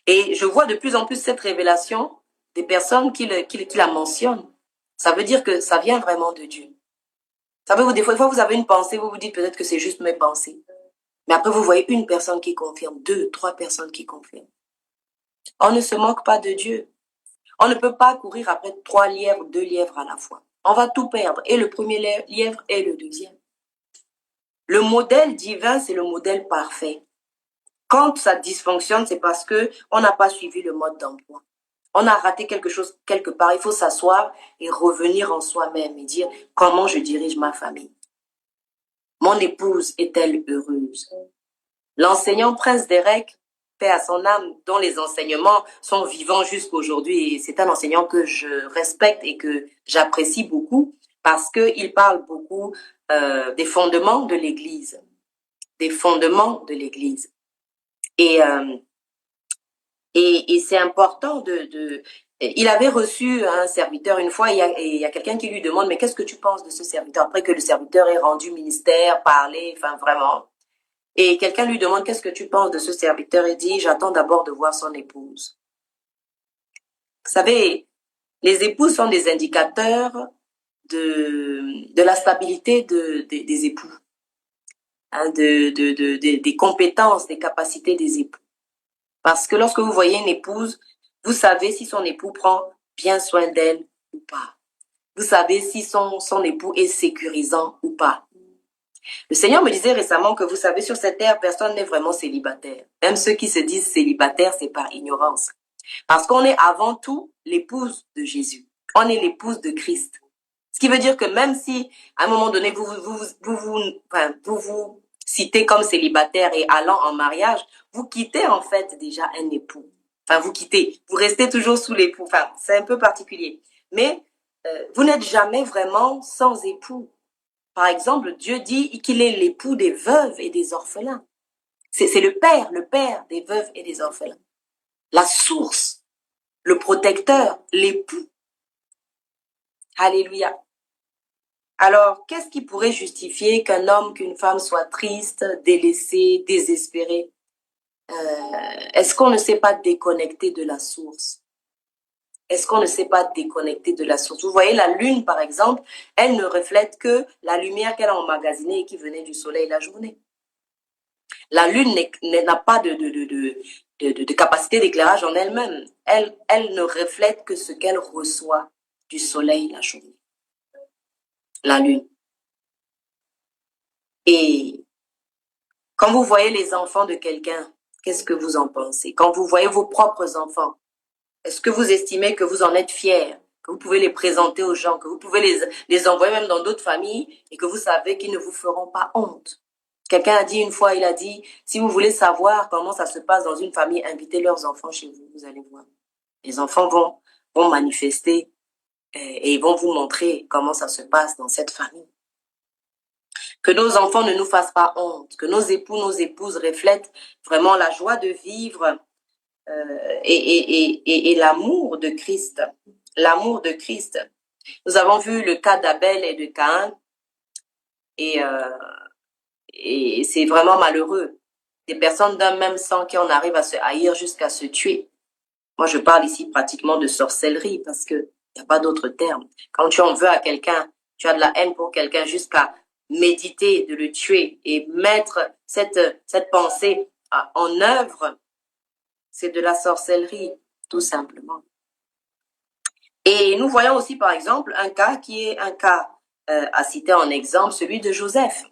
Et je vois de plus en plus cette révélation des personnes qui la mentionnent. Ça veut dire que ça vient vraiment de Dieu. Vous savez, des fois, vous avez une pensée, vous vous dites peut-être que c'est juste mes pensées. Mais après, vous voyez une personne qui confirme, 2, 3 personnes qui confirment. On ne se moque pas de Dieu. On ne peut pas courir après 3 lièvres, 2 lièvres à la fois. On va tout perdre, et le premier lièvre et le deuxième. Le modèle divin, c'est le modèle parfait. Quand ça dysfonctionne, c'est parce que on n'a pas suivi le mode d'emploi. On a raté quelque chose quelque part. Il faut s'asseoir et revenir en soi-même et dire comment je dirige ma famille. Mon épouse est-elle heureuse? L'enseignant Prince Derek, paix à son âme, dont les enseignements sont vivants jusqu'à aujourd'hui, et c'est un enseignant que je respecte et que j'apprécie beaucoup parce qu'il parle beaucoup des fondements de l'Église. Des fondements de l'Église. Et c'est important il avait reçu un serviteur une fois, et il y a quelqu'un qui lui demande, mais qu'est-ce que tu penses de ce serviteur? Après que le serviteur ait rendu ministère, parlé, enfin vraiment. Et quelqu'un lui demande, qu'est-ce que tu penses de ce serviteur? Il dit, j'attends d'abord de voir son épouse. Vous savez, les épouses sont des indicateurs de la stabilité des époux, hein, des compétences, des capacités des époux. Parce que lorsque vous voyez une épouse, vous savez si son époux prend bien soin d'elle ou pas. Vous savez si son époux est sécurisant ou pas. Le Seigneur me disait récemment que vous savez, sur cette terre, personne n'est vraiment célibataire. Même ceux qui se disent célibataires, c'est par ignorance. Parce qu'on est avant tout l'épouse de Jésus. On est l'épouse de Christ. Ce qui veut dire que même si, à un moment donné, vous vous citez comme célibataire et allant en mariage, vous quittez en fait déjà un époux. Enfin, vous restez toujours sous l'époux. Enfin, c'est un peu particulier. Mais vous n'êtes jamais vraiment sans époux. Par exemple, Dieu dit qu'il est l'époux des veuves et des orphelins. C'est le père des veuves et des orphelins. La source, le protecteur, l'époux. Alléluia. Alors, qu'est-ce qui pourrait justifier qu'un homme, qu'une femme soit triste, délaissé, désespéré? Est-ce qu'on ne sait pas déconnecter de la source? Est-ce qu'on ne sait pas déconnecter de la source? Vous voyez, la lune, par exemple, elle ne reflète que la lumière qu'elle a emmagasinée et qui venait du soleil la journée. La lune n'a pas de capacité d'éclairage en elle-même. Elle ne reflète que ce qu'elle reçoit du soleil la journée. La lune. Et quand vous voyez les enfants de quelqu'un, qu'est-ce que vous en pensez? Quand vous voyez vos propres enfants, est-ce que vous estimez que vous en êtes fiers, que vous pouvez les présenter aux gens, que vous pouvez les envoyer même dans d'autres familles et que vous savez qu'ils ne vous feront pas honte? Quelqu'un a dit une fois, il a dit, si vous voulez savoir comment ça se passe dans une famille, invitez leurs enfants chez vous, vous allez voir. Les enfants vont manifester et ils vont vous montrer comment ça se passe dans cette famille. Que nos enfants ne nous fassent pas honte, que nos époux, nos épouses reflètent vraiment la joie de vivre et l'amour de Christ. L'amour de Christ. Nous avons vu le cas d'Abel et de Caïn et c'est vraiment malheureux. des personnes d'un même sang qui en arrivent à se haïr jusqu'à se tuer. Moi, je parle ici pratiquement de sorcellerie parce que il n'y a pas d'autre terme. Quand tu en veux à quelqu'un, tu as de la haine pour quelqu'un jusqu'à méditer de le tuer et mettre cette pensée en œuvre, c'est de la sorcellerie, tout simplement. Et nous voyons aussi, par exemple, un cas qui est un cas à citer en exemple, celui de Joseph.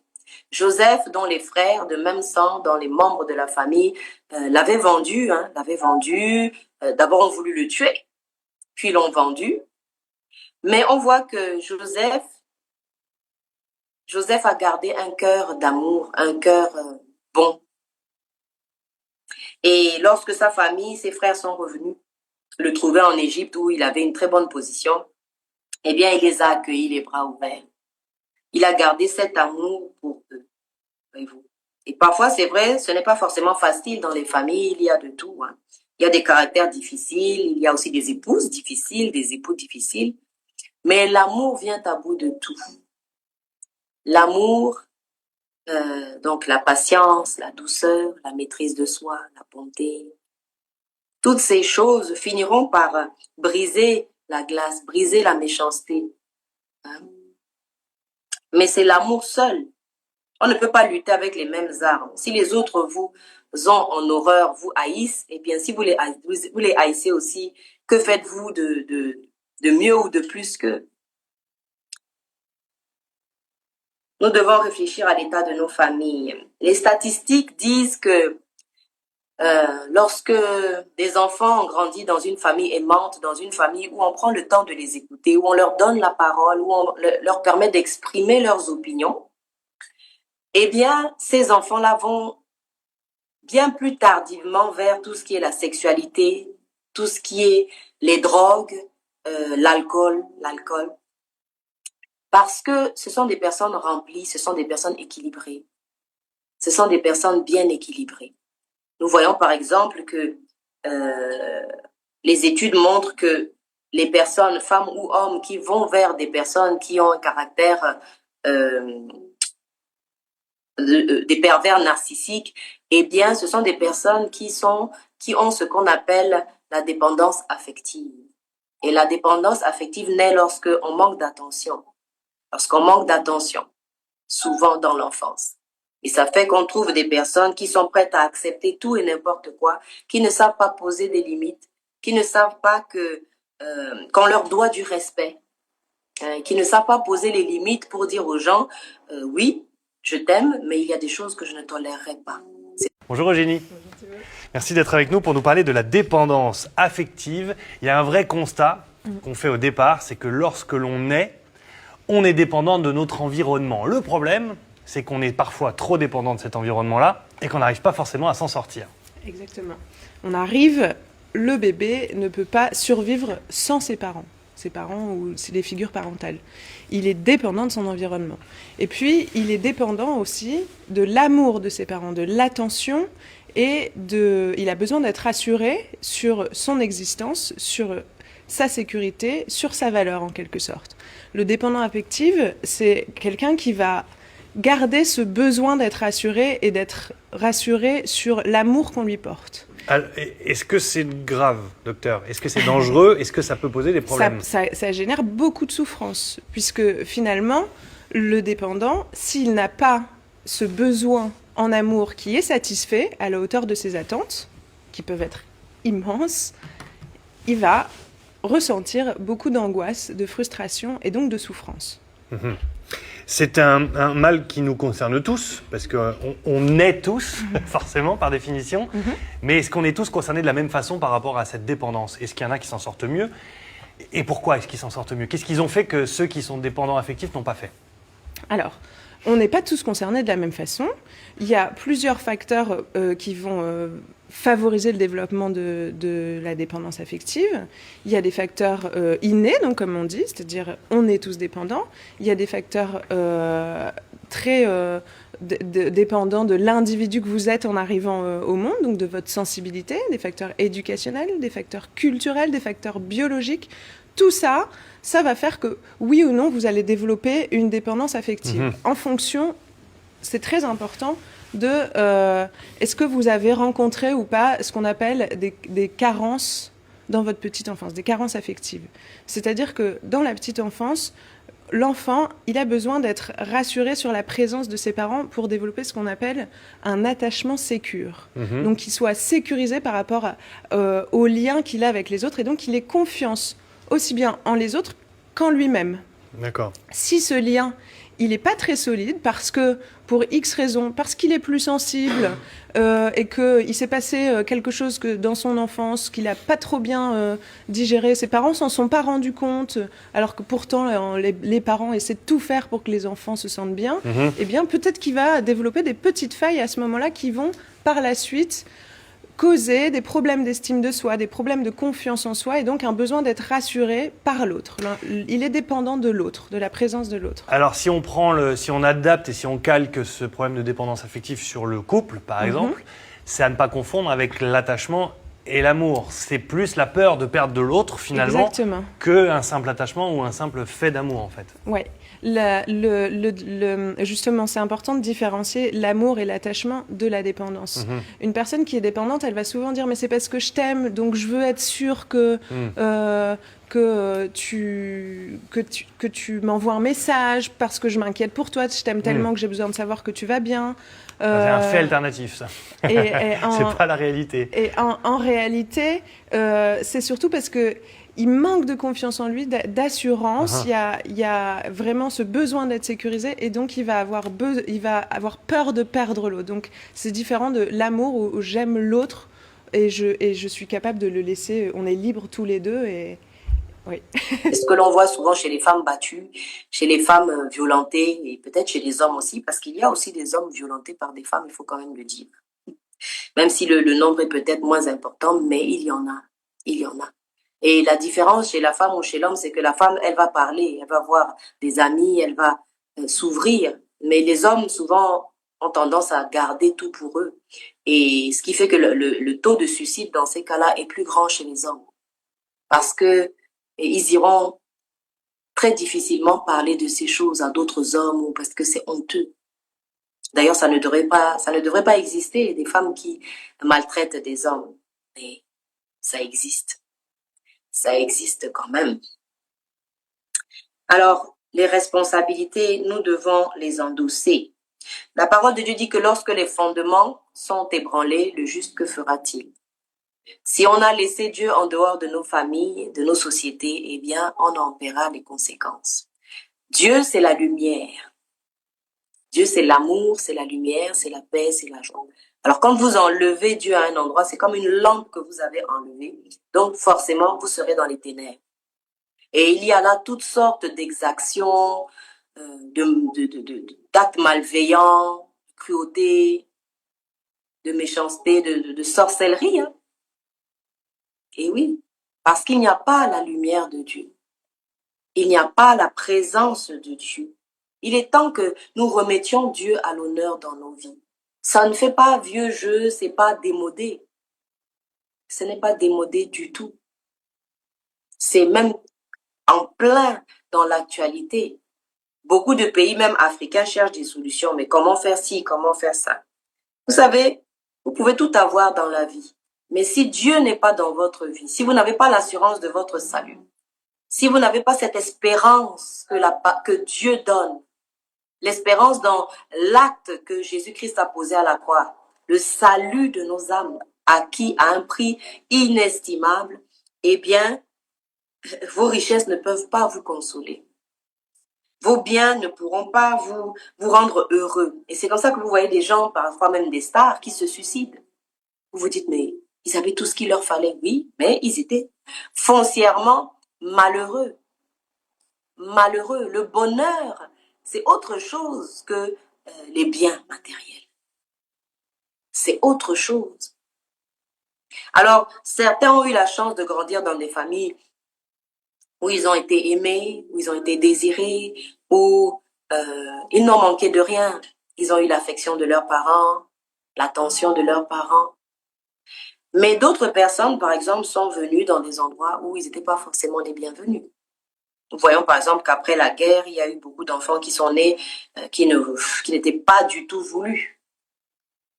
Joseph, dont les frères de même sang, dont les membres de la famille l'avaient vendu. D'abord, ont voulu le tuer, puis l'ont vendu. Mais on voit que Joseph a gardé un cœur d'amour, un cœur bon. Et lorsque sa famille, ses frères sont revenus le trouver en Égypte où il avait une très bonne position, eh bien, il les a accueillis les bras ouverts. Il a gardé cet amour pour eux, voyez-vous. Et parfois, c'est vrai, ce n'est pas forcément facile dans les familles, il y a de tout. Hein. Il y a des caractères difficiles, il y a aussi des épouses difficiles, des époux difficiles. Mais l'amour vient à bout de tout. L'amour, donc la patience, la douceur, la maîtrise de soi, la bonté. Toutes ces choses finiront par briser la glace, briser la méchanceté. Hein? Mais c'est l'amour seul. On ne peut pas lutter avec les mêmes armes. Si les autres vous ont en horreur, vous haïssent, eh bien si vous les haïssez aussi, que faites-vous de mieux ou de plus qu'eux? Nous devons réfléchir à l'état de nos familles. Les statistiques disent que lorsque des enfants ont grandi dans une famille aimante, dans une famille où on prend le temps de les écouter, où on leur donne la parole, où on leur permet d'exprimer leurs opinions, eh bien, ces enfants-là vont bien plus tardivement vers tout ce qui est la sexualité, tout ce qui est les drogues, l'alcool, parce que ce sont des personnes remplies, ce sont des personnes équilibrées, ce sont des personnes bien équilibrées. Nous voyons par exemple que les études montrent que les personnes, femmes ou hommes, qui vont vers des personnes qui ont un caractère des pervers narcissiques, eh bien, ce sont des personnes qui ont ce qu'on appelle la dépendance affective. Et la dépendance affective naît lorsqu'on manque d'attention. Lorsqu'on manque d'attention, souvent dans l'enfance. Et ça fait qu'on trouve des personnes qui sont prêtes à accepter tout et n'importe quoi, qui ne savent pas poser des limites, qui ne savent pas qu'on leur doit du respect, qui ne savent pas poser les limites pour dire aux gens, oui, je t'aime, mais il y a des choses que je ne tolérerai pas. Bonjour Eugénie. Merci d'être avec nous pour nous parler de la dépendance affective. Il y a un vrai constat qu'on fait au départ, c'est que lorsque l'on naît, on est dépendant de notre environnement. Le problème, c'est qu'on est parfois trop dépendant de cet environnement-là et qu'on n'arrive pas forcément à s'en sortir. Exactement. Le bébé ne peut pas survivre sans ses parents ou les figures parentales. Il est dépendant de son environnement. Et puis, il est dépendant aussi de l'amour de ses parents, de l'attention et il a besoin d'être assuré sur son existence, sur sa sécurité, sur sa valeur en quelque sorte. Le dépendant affectif, c'est quelqu'un qui va garder ce besoin d'être assuré et d'être rassuré sur l'amour qu'on lui porte. Alors, est-ce que c'est grave, docteur? Est-ce que c'est dangereux? Est-ce que ça peut poser des problèmes? Ça génère beaucoup de souffrance, puisque finalement, le dépendant, s'il n'a pas ce besoin en amour qui est satisfait à la hauteur de ses attentes, qui peuvent être immenses, il va ressentir beaucoup d'angoisse, de frustration et donc de souffrance. Mmh. C'est un mal qui nous concerne tous, parce qu'on est tous, forcément, par définition. Mmh. Mais est-ce qu'on est tous concernés de la même façon par rapport à cette dépendance? Est-ce qu'il y en a qui s'en sortent mieux? Et pourquoi est-ce qu'ils s'en sortent mieux? Qu'est-ce qu'ils ont fait que ceux qui sont dépendants affectifs n'ont pas fait? Alors, on n'est pas tous concernés de la même façon. Il y a plusieurs facteurs qui vont favoriser le développement de la dépendance affective. Il y a des facteurs innés, donc comme on dit, c'est-à-dire on est tous dépendants. Il y a des facteurs très dépendants de l'individu que vous êtes en arrivant au monde, donc de votre sensibilité, des facteurs éducationnels, des facteurs culturels, des facteurs biologiques. Tout ça, ça va faire que, oui ou non, vous allez développer une dépendance affective. En fonction, c'est très important, est-ce que vous avez rencontré ou pas ce qu'on appelle des carences dans votre petite enfance, des carences affectives. C'est-à-dire que dans la petite enfance, l'enfant, il a besoin d'être rassuré sur la présence de ses parents pour développer ce qu'on appelle un attachement sécure. Donc, qu'il soit sécurisé par rapport au lien qu'il a avec les autres et donc qu'il ait confiance aussi bien en les autres qu'en lui-même. D'accord. Si ce lien, il n'est pas très solide parce que, pour X raisons, parce qu'il est plus sensible et qu'il s'est passé quelque chose dans son enfance qu'il n'a pas trop bien digéré, ses parents s'en sont pas rendus compte, alors que pourtant les parents essaient de tout faire pour que les enfants se sentent bien, eh bien peut-être qu'il va développer des petites failles à ce moment-là qui vont par la suite causer des problèmes d'estime de soi, des problèmes de confiance en soi et donc un besoin d'être rassuré par l'autre. Il est dépendant de l'autre, de la présence de l'autre. Alors si on adapte et si on calque ce problème de dépendance affective sur le couple, par exemple, c'est à ne pas confondre avec l'attachement et l'amour. C'est plus la peur de perdre de l'autre finalement qu'un simple attachement ou un simple fait d'amour en fait. Ouais. Justement, c'est important de différencier l'amour et l'attachement de la dépendance. Une personne qui est dépendante, elle va souvent dire « mais c'est parce que je t'aime, donc je veux être sûre que tu m'envoies un message, parce que je m'inquiète pour toi, je t'aime tellement que j'ai besoin de savoir que tu vas bien. » C'est un fait alternatif, ça. C'est pas la réalité. Et en réalité, c'est surtout parce que il manque de confiance en lui, d'assurance. Il y a vraiment ce besoin d'être sécurisé et donc il va avoir peur de perdre l'autre. Donc c'est différent de l'amour où j'aime l'autre et je suis capable de le laisser. On est libres tous les deux et oui. Ce que l'on voit souvent chez les femmes battues, chez les femmes violentées et peut-être chez les hommes aussi, parce qu'il y a aussi des hommes violentés par des femmes, il faut quand même le dire. Même si le nombre est peut-être moins important, mais il y en a. Il y en a. Et la différence chez la femme ou chez l'homme, c'est que la femme, elle va parler, elle va voir des amis, elle va s'ouvrir. Mais les hommes, souvent, ont tendance à garder tout pour eux. Et ce qui fait que le taux de suicide dans ces cas-là est plus grand chez les hommes. Parce que ils iront très difficilement parler de ces choses à d'autres hommes ou parce que c'est honteux. D'ailleurs, ça ne devrait pas exister, des femmes qui maltraitent des hommes. Mais ça existe. Ça existe quand même. Alors, les responsabilités, nous devons les endosser. La parole de Dieu dit que lorsque les fondements sont ébranlés, le juste, que fera-t-il? Si on a laissé Dieu en dehors de nos familles, de nos sociétés, eh bien, on en paiera les conséquences. Dieu, c'est la lumière. Dieu, c'est l'amour, c'est la lumière, c'est la paix, c'est la joie. Alors, quand vous enlevez Dieu à un endroit, c'est comme une lampe que vous avez enlevée. Donc, forcément, vous serez dans les ténèbres. Et il y a là toutes sortes d'exactions, d'actes malveillants, de cruauté, de méchanceté, de sorcellerie. Hein. Et oui, parce qu'il n'y a pas la lumière de Dieu. Il n'y a pas la présence de Dieu. Il est temps que nous remettions Dieu à l'honneur dans nos vies. Ça ne fait pas vieux jeu, c'est pas démodé. Ce n'est pas démodé du tout. C'est même en plein dans l'actualité. Beaucoup de pays, même africains, cherchent des solutions. Mais comment faire ci, comment faire ça? Vous savez, vous pouvez tout avoir dans la vie. Mais si Dieu n'est pas dans votre vie, si vous n'avez pas l'assurance de votre salut, si vous n'avez pas cette espérance que Dieu donne, l'espérance dans l'acte que Jésus-Christ a posé à la croix, le salut de nos âmes, acquis à un prix inestimable, eh bien, vos richesses ne peuvent pas vous consoler. Vos biens ne pourront pas vous rendre heureux. Et c'est comme ça que vous voyez des gens, parfois même des stars, qui se suicident. Vous vous dites, mais ils avaient tout ce qu'il leur fallait. Oui, mais ils étaient foncièrement malheureux. Malheureux. Le bonheur, c'est autre chose que les biens matériels. C'est autre chose. Alors, certains ont eu la chance de grandir dans des familles où ils ont été aimés, où ils ont été désirés, où ils n'ont manqué de rien. Ils ont eu l'affection de leurs parents, l'attention de leurs parents. Mais d'autres personnes, par exemple, sont venues dans des endroits où ils n'étaient pas forcément les bienvenus. Nous voyons par exemple qu'après la guerre, il y a eu beaucoup d'enfants qui sont nés qui n'étaient pas du tout voulus.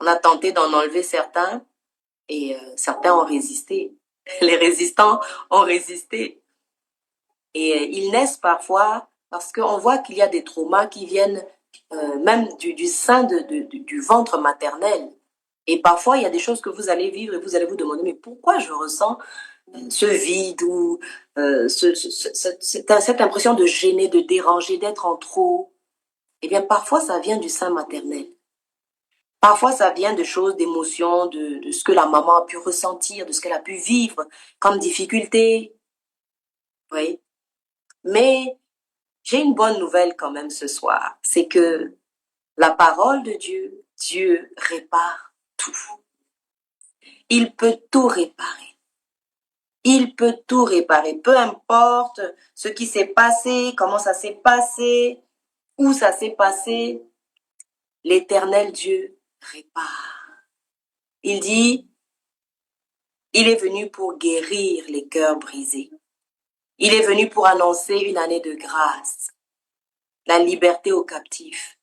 On a tenté d'en enlever certains et certains ont résisté. Les résistants ont résisté. Et ils naissent parfois parce qu'on voit qu'il y a des traumas qui viennent même du sein du ventre maternel. Et parfois, il y a des choses que vous allez vivre et vous allez vous demander, mais pourquoi je ressens ce vide ou cette impression de gêner, de déranger, d'être en trop? Eh bien, parfois, ça vient du sein maternel. Parfois, ça vient de choses, d'émotions, de ce que la maman a pu ressentir, de ce qu'elle a pu vivre comme difficulté. Oui. Mais j'ai une bonne nouvelle quand même ce soir. C'est que la parole de Dieu, Dieu répare tout. Il peut tout réparer. Il peut tout réparer. Peu importe ce qui s'est passé, comment ça s'est passé, où ça s'est passé, l'Éternel Dieu répare. Il dit, il est venu pour guérir les cœurs brisés. Il est venu pour annoncer une année de grâce, la liberté aux captifs.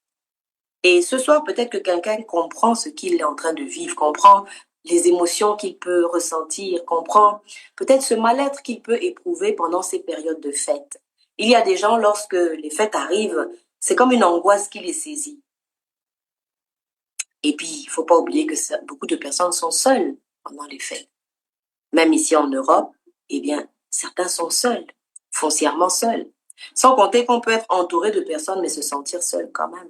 Et ce soir, peut-être que quelqu'un comprend ce qu'il est en train de vivre, comprend les émotions qu'il peut ressentir, comprend peut-être ce mal-être qu'il peut éprouver pendant ces périodes de fête. Il y a des gens, lorsque les fêtes arrivent, c'est comme une angoisse qui les saisit. Et puis, il ne faut pas oublier que beaucoup de personnes sont seules pendant les fêtes. Même ici en Europe, eh bien, certains sont seuls, foncièrement seuls. Sans compter qu'on peut être entouré de personnes, mais se sentir seul quand même.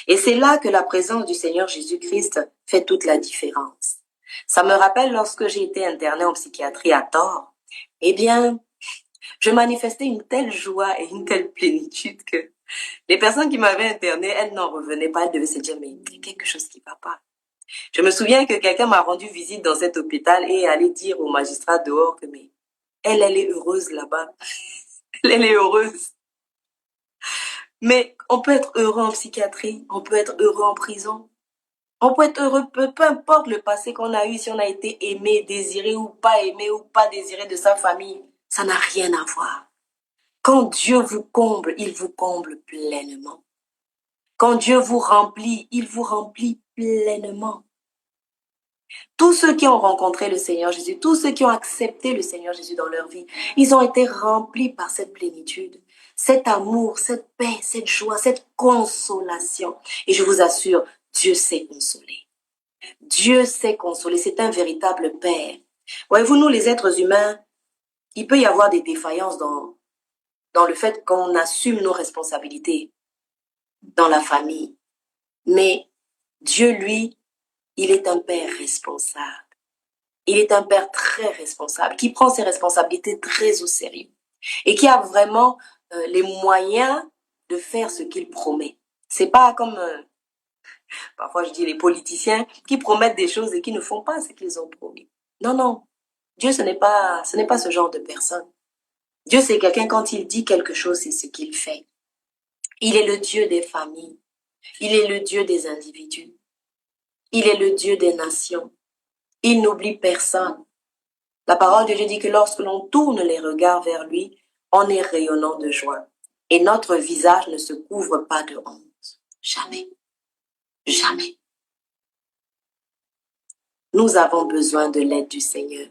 Et c'est là que la présence du Seigneur Jésus-Christ fait toute la différence. Ça me rappelle lorsque j'ai été internée en psychiatrie à tort, eh bien, je manifestais une telle joie et une telle plénitude que les personnes qui m'avaient internée, elles n'en revenaient pas, elles devaient se dire, mais il y a quelque chose qui ne va pas. Je me souviens que quelqu'un m'a rendu visite dans cet hôpital et allait dire au magistrat dehors que, mais elle est heureuse là-bas. Elle est heureuse. Mais on peut être heureux en psychiatrie, on peut être heureux en prison. On peut être heureux, peu importe le passé qu'on a eu, si on a été aimé, désiré ou pas désiré de sa famille, ça n'a rien à voir. Quand Dieu vous comble, il vous comble pleinement. Quand Dieu vous remplit, il vous remplit pleinement. Tous ceux qui ont rencontré le Seigneur Jésus, tous ceux qui ont accepté le Seigneur Jésus dans leur vie, ils ont été remplis par cette plénitude, cet amour, cette paix, cette joie, cette consolation. Et je vous assure, Dieu sait consoler. Dieu sait consoler, c'est un véritable Père. Voyez-vous, nous les êtres humains, il peut y avoir des défaillances dans le fait qu'on assume nos responsabilités dans la famille. Mais Dieu, lui, il est un Père responsable. Il est un Père très responsable, qui prend ses responsabilités très au sérieux et qui a vraiment les moyens de faire ce qu'il promet. C'est pas comme, parfois je dis les politiciens, qui promettent des choses et qui ne font pas ce qu'ils ont promis. Non, non. Dieu, ce n'est pas ce genre de personne. Dieu, c'est quelqu'un, quand il dit quelque chose, c'est ce qu'il fait. Il est le Dieu des familles. Il est le Dieu des individus. Il est le Dieu des nations. Il n'oublie personne. La parole de Dieu dit que lorsque l'on tourne les regards vers lui, on est rayonnant de joie. Et notre visage ne se couvre pas de honte. Jamais. Jamais. Nous avons besoin de l'aide du Seigneur.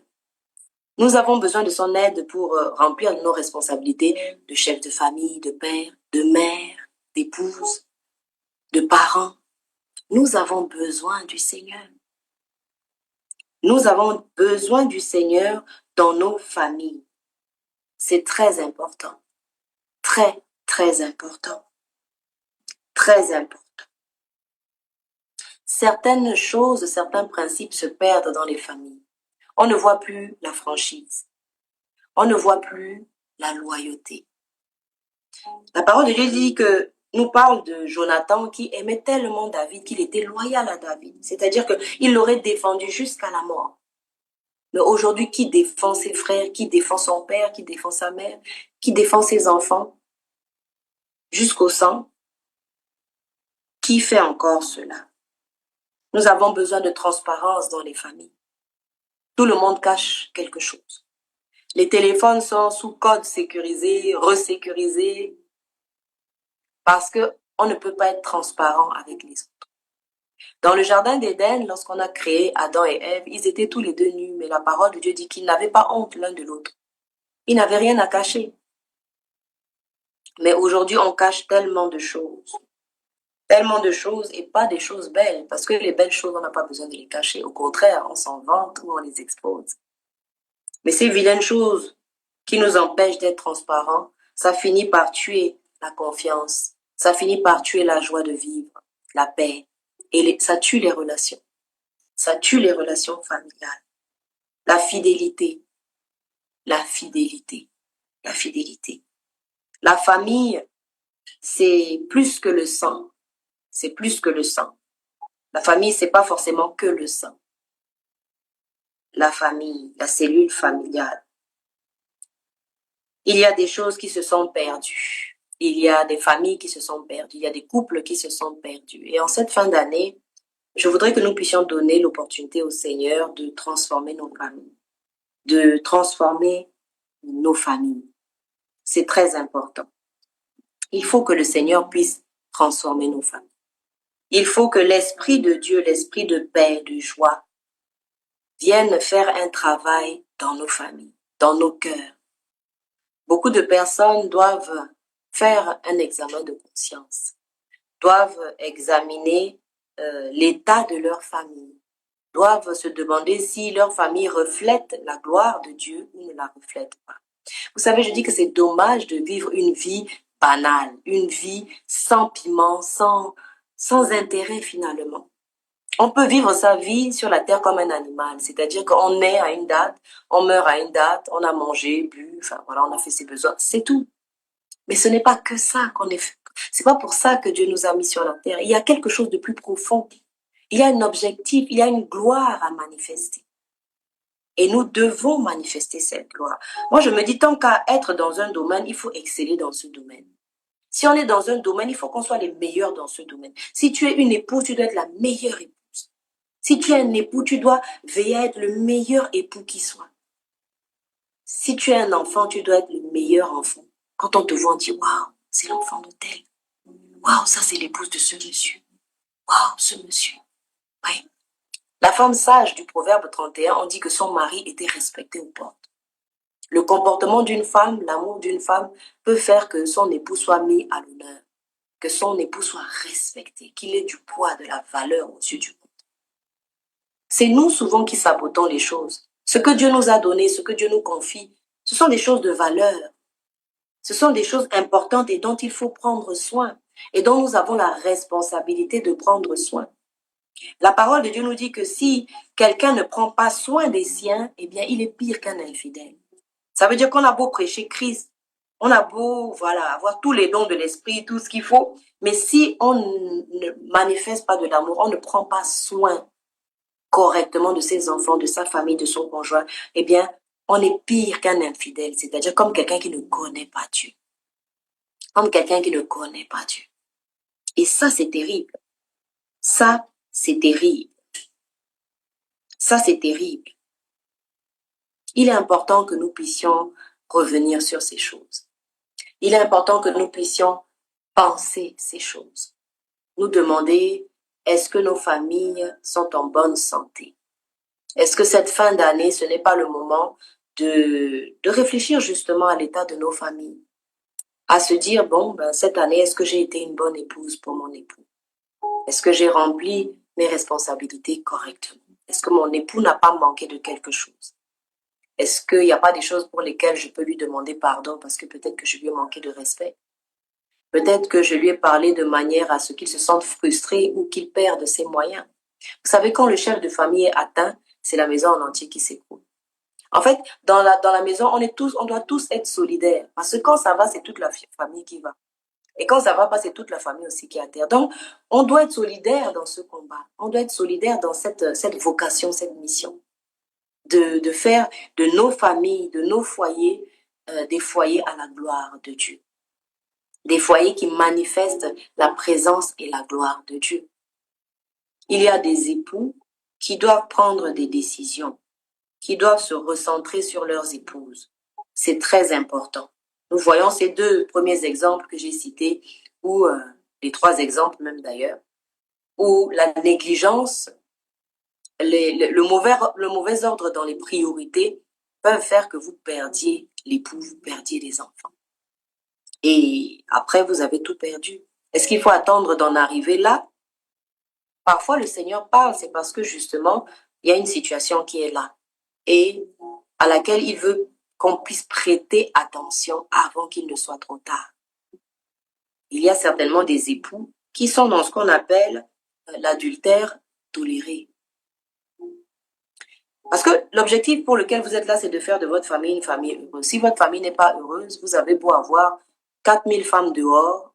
Nous avons besoin de son aide pour remplir nos responsabilités de chef de famille, de père, de mère, d'épouse, de parents. Nous avons besoin du Seigneur. Nous avons besoin du Seigneur dans nos familles. C'est très important. Très, très important. Très important. Certaines choses, certains principes se perdent dans les familles. On ne voit plus la franchise. On ne voit plus la loyauté. La parole de Dieu dit que nous parle de Jonathan qui aimait tellement David qu'il était loyal à David. C'est-à-dire qu'il l'aurait défendu jusqu'à la mort. Mais aujourd'hui, qui défend ses frères, qui défend son père, qui défend sa mère, qui défend ses enfants jusqu'au sang? Qui fait encore cela? Nous avons besoin de transparence dans les familles. Tout le monde cache quelque chose. Les téléphones sont sous code sécurisé, resécurisé, parce qu'on ne peut pas être transparent avec les autres. Dans le jardin d'Éden, lorsqu'on a créé Adam et Ève, ils étaient tous les deux nus, mais la parole de Dieu dit qu'ils n'avaient pas honte l'un de l'autre. Ils n'avaient rien à cacher. Mais aujourd'hui, on cache tellement de choses et pas des choses belles, parce que les belles choses, on n'a pas besoin de les cacher. Au contraire, on s'en vante ou on les expose. Mais ces vilaines choses qui nous empêchent d'être transparents, ça finit par tuer la confiance, ça finit par tuer la joie de vivre, la paix, et ça tue les relations. Ça tue les relations familiales. La fidélité, la fidélité, la fidélité. La famille, c'est plus que le sang. C'est plus que le sang. La famille, c'est pas forcément que le sang. La famille, la cellule familiale. Il y a des choses qui se sont perdues. Il y a des familles qui se sont perdues. Il y a des couples qui se sont perdus. Et en cette fin d'année, je voudrais que nous puissions donner l'opportunité au Seigneur de transformer nos familles. De transformer nos familles. C'est très important. Il faut que le Seigneur puisse transformer nos familles. Il faut que l'Esprit de Dieu, l'Esprit de paix, de joie, vienne faire un travail dans nos familles, dans nos cœurs. Beaucoup de personnes doivent faire un examen de conscience, doivent examiner l'état de leur famille, doivent se demander si leur famille reflète la gloire de Dieu ou ne la reflète pas. Vous savez, je dis que c'est dommage de vivre une vie banale, une vie sans piment, sans intérêt finalement. On peut vivre sa vie sur la terre comme un animal, c'est-à-dire qu'on naît à une date, on meurt à une date, on a mangé, bu, enfin voilà, on a fait ses besoins, c'est tout. Mais ce n'est pas que ça qu'on est fait. C'est pas pour ça que Dieu nous a mis sur la terre. Il y a quelque chose de plus profond. Il y a un objectif, il y a une gloire à manifester. Et nous devons manifester cette gloire. Moi, je me dis, tant qu'à être dans un domaine, il faut exceller dans ce domaine. Si on est dans un domaine, il faut qu'on soit les meilleurs dans ce domaine. Si tu es une épouse, tu dois être la meilleure épouse. Si tu es un époux, tu dois veiller à être le meilleur époux qui soit. Si tu es un enfant, tu dois être le meilleur enfant. Quand on te voit, on dit, waouh, c'est l'enfant de tel. Waouh, ça c'est l'épouse de ce monsieur. Waouh, ce monsieur. Oui. La femme sage du proverbe 31, on dit que son mari était respecté aux portes. Le comportement d'une femme, l'amour d'une femme peut faire que son époux soit mis à l'honneur, que son époux soit respecté, qu'il ait du poids, de la valeur aux yeux du monde. C'est nous souvent qui sabotons les choses. Ce que Dieu nous a donné, ce que Dieu nous confie, ce sont des choses de valeur. Ce sont des choses importantes et dont il faut prendre soin et dont nous avons la responsabilité de prendre soin. La parole de Dieu nous dit que si quelqu'un ne prend pas soin des siens, eh bien, il est pire qu'un infidèle. Ça veut dire qu'on a beau prêcher Christ, on a beau, avoir tous les dons de l'esprit, tout ce qu'il faut, mais si on ne manifeste pas de l'amour, on ne prend pas soin correctement de ses enfants, de sa famille, de son conjoint, eh bien, on est pire qu'un infidèle, c'est-à-dire comme quelqu'un qui ne connaît pas Dieu. Comme quelqu'un qui ne connaît pas Dieu. Et ça, c'est terrible. Ça, c'est terrible. Ça, c'est terrible. Il est important que nous puissions revenir sur ces choses. Il est important que nous puissions penser ces choses. Nous demander, est-ce que nos familles sont en bonne santé? Est-ce que cette fin d'année, ce n'est pas le moment de réfléchir justement à l'état de nos familles? À se dire, bon, cette année, est-ce que j'ai été une bonne épouse pour mon époux? Est-ce que j'ai rempli mes responsabilités correctement? Est-ce que mon époux n'a pas manqué de quelque chose? Est-ce qu'il n'y a pas des choses pour lesquelles je peux lui demander pardon parce que peut-être que je lui ai manqué de respect? Peut-être que je lui ai parlé de manière à ce qu'il se sente frustré ou qu'il perde ses moyens. Vous savez, quand le chef de famille est atteint, c'est la maison en entier qui s'écroule. En fait, dans la maison, on doit tous être solidaires. Parce que quand ça va, c'est toute la famille qui va. Et quand ça va pas, c'est toute la famille aussi qui est à terre. Donc, on doit être solidaire dans ce combat. On doit être solidaire dans cette vocation, cette mission. De faire de nos familles, de nos foyers, des foyers à la gloire de Dieu. Des foyers qui manifestent la présence et la gloire de Dieu. Il y a des époux qui doivent prendre des décisions, qui doivent se recentrer sur leurs épouses. C'est très important. Nous voyons ces deux premiers exemples que j'ai cités, ou les trois exemples même d'ailleurs. ou la négligence, le mauvais ordre dans les priorités peuvent faire que vous perdiez l'époux, vous perdiez les enfants. Et après, vous avez tout perdu. Est-ce qu'il faut attendre d'en arriver là? Parfois, le Seigneur parle, c'est parce que justement, il y a une situation qui est là et à laquelle il veut qu'on puisse prêter attention avant qu'il ne soit trop tard. Il y a certainement des époux qui sont dans ce qu'on appelle l'adultère toléré. Parce que l'objectif pour lequel vous êtes là, c'est de faire de votre famille une famille heureuse. Si votre famille n'est pas heureuse, vous avez beau avoir 4000 femmes dehors,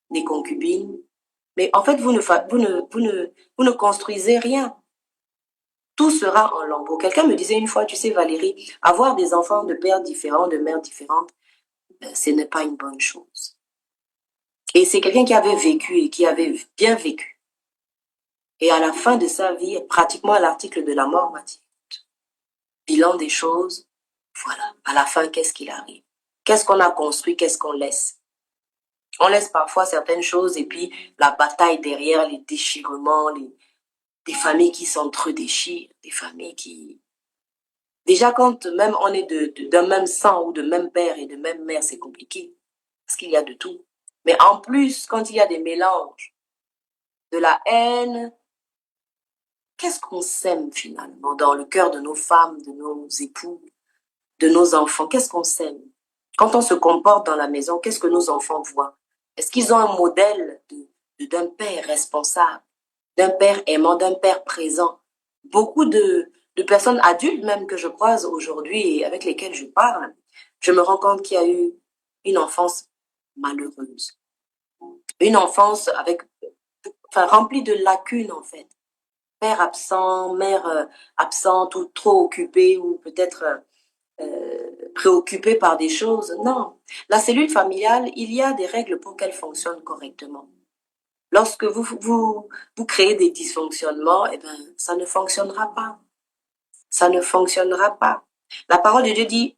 des concubines, mais en fait, vous ne construisez rien. Tout sera en lambeaux. Quelqu'un me disait une fois, tu sais Valérie, avoir des enfants de pères différents, de mères différentes, ce n'est pas une bonne chose. Et c'est quelqu'un qui avait vécu et qui avait bien vécu. Et à la fin de sa vie, pratiquement à l'article de la mort, m'a dit, bilan des choses, voilà, à la fin, qu'est-ce qu'il arrive? Qu'est-ce qu'on a construit? Qu'est-ce qu'on laisse? On laisse parfois certaines choses et puis la bataille derrière, les déchirements, des familles qui s'entre-déchirent, des familles qui... Déjà, quand même on est d'un même sang ou de même père et de même mère, c'est compliqué, parce qu'il y a de tout. Mais en plus, quand il y a des mélanges, de la haine, qu'est-ce qu'on sème finalement dans le cœur de nos femmes, de nos époux, de nos enfants? Qu'est-ce qu'on sème? Quand on se comporte dans la maison, qu'est-ce que nos enfants voient? Est-ce qu'ils ont un modèle d'un père responsable, d'un père aimant, d'un père présent? Beaucoup de personnes adultes même que je croise aujourd'hui et avec lesquelles je parle, je me rends compte qu'il y a eu une enfance malheureuse. Une enfance remplie de lacunes en fait. Père absent, mère absente ou trop occupée ou peut-être préoccupée par des choses. Non. La cellule familiale, il y a des règles pour qu'elle fonctionne correctement. Lorsque vous créez des dysfonctionnements, eh ben, ça ne fonctionnera pas. Ça ne fonctionnera pas. La parole de Dieu dit,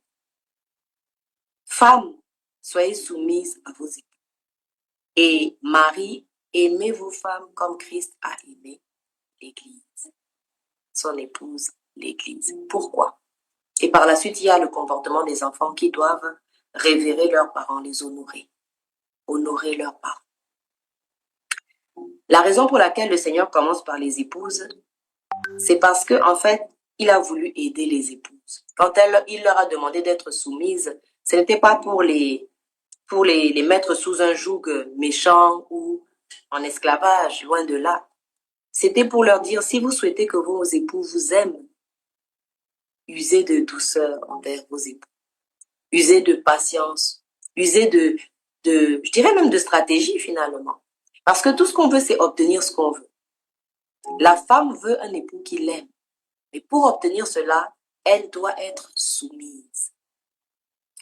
femmes, soyez soumises à vos époux. Et Marie, aimez vos femmes comme Christ a aimé l'Église, son épouse, l'Église. Pourquoi? Et par la suite, il y a le comportement des enfants qui doivent révérer leurs parents, les honorer. Honorer leurs parents. La raison pour laquelle le Seigneur commence par les épouses, c'est parce que, en fait, il a voulu aider les épouses. Quand il leur a demandé d'être soumises, ce n'était pas pour les mettre sous un joug méchant ou en esclavage, loin de là. C'était pour leur dire, si vous souhaitez que vos époux vous aiment, usez de douceur envers vos époux. Usez de patience. Usez je dirais même de stratégie finalement. Parce que tout ce qu'on veut, c'est obtenir ce qu'on veut. La femme veut un époux qui l'aime. Mais pour obtenir cela, elle doit être soumise.